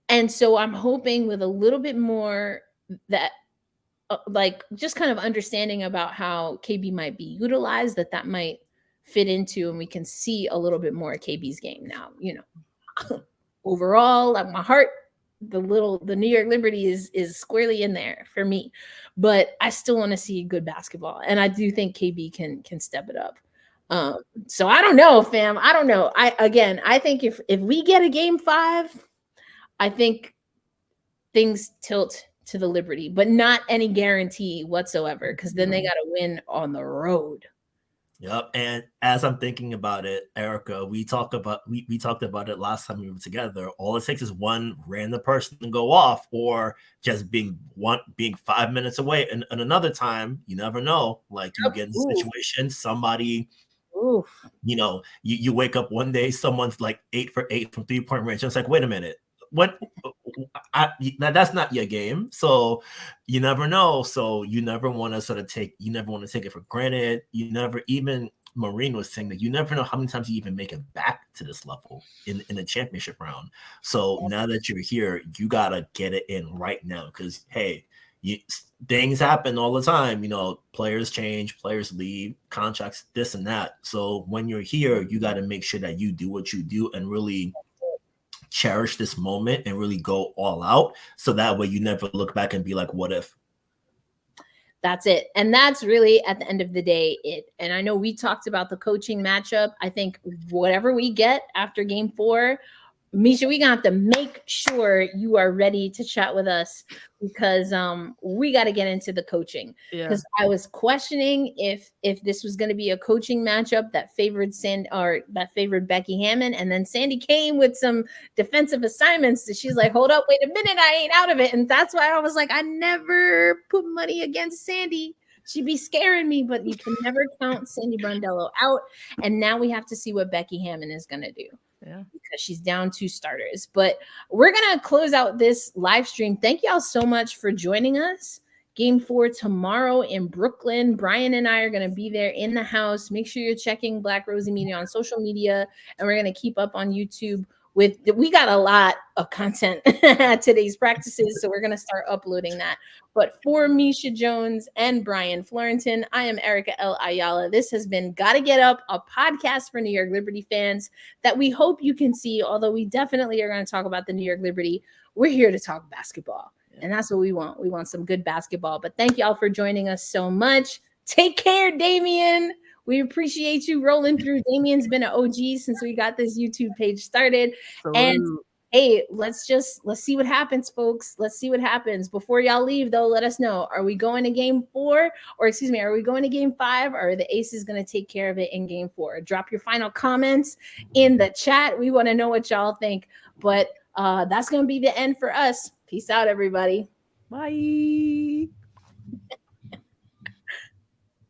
And so I'm hoping with a little bit more that like just kind of understanding about how KB might be utilized, that might fit into, and we can see a little bit more of KB's game now. You know, overall, like my heart, the New York Liberty is squarely in there for me, but I still want to see good basketball, and I do think KB can step it up. So I don't know, fam. I don't know. I think if we get a game 5, I think things tilt to the Liberty, but not any guarantee whatsoever, because then they got to win on the road. Yep. And as I'm thinking about it, Erica, we talked about it last time we were together. All it takes is one random person to go off, or just being 5 minutes away. And another time, you never know. Like you get in a situation, somebody, you know, you wake up one day, someone's like 8 for 8 from 3-point range. It's like, wait a minute. That's not your game, so you never know. So you never want to take it for granted. You never, even Maureen was saying that you never know how many times you even make it back to this level in the championship round. So now that you're here, you gotta get it in right now, because hey, things happen all the time. You know, players change, players leave, contracts, this and that. So when you're here, you got to make sure that you do what you do and really cherish this moment and really go all out, so that way you never look back and be like, what if? That's it. And that's really, at the end of the day, it. And I know we talked about the coaching matchup. I think whatever we get after game 4, Misha, we're gonna have to make sure you are ready to chat with us, because we got to get into the coaching. Because I was questioning if this was going to be a coaching matchup that favored Becky Hammon, and then Sandy came with some defensive assignments that she's like, hold up, wait a minute, I ain't out of it. And that's why I was like, I never put money against Sandy. She'd be scaring me, but you can never count Sandy Brondello out. And now we have to see what Becky Hammon is going to do. Yeah. Because she's down 2 starters. But we're going to close out this live stream. Thank y'all so much for joining us. Game 4 tomorrow in Brooklyn. Brian and I are going to be there in the house. Make sure you're checking Black Rosie Media on social media. And we're going to keep up on YouTube. We got a lot of content at today's practices, so we're going to start uploading that. But for Misha Jones and Brian Florentin, I am Erica L. Ayala. This has been Gotta Get Up, a podcast for New York Liberty fans that we hope you can see, although we definitely are going to talk about the New York Liberty. We're here to talk basketball, and that's what we want. We want some good basketball. But thank y'all for joining us so much. Take care, Damien. We appreciate you rolling through. Damien's been an OG since we got this YouTube page started. And hey, let's see what happens, folks. Let's see what happens. Before y'all leave, though, let us know. Are we going to game 4? Or excuse me, are we going to game 5? Or are the Aces going to take care of it in game 4? Drop your final comments in the chat. We want to know what y'all think. But that's going to be the end for us. Peace out, everybody. Bye.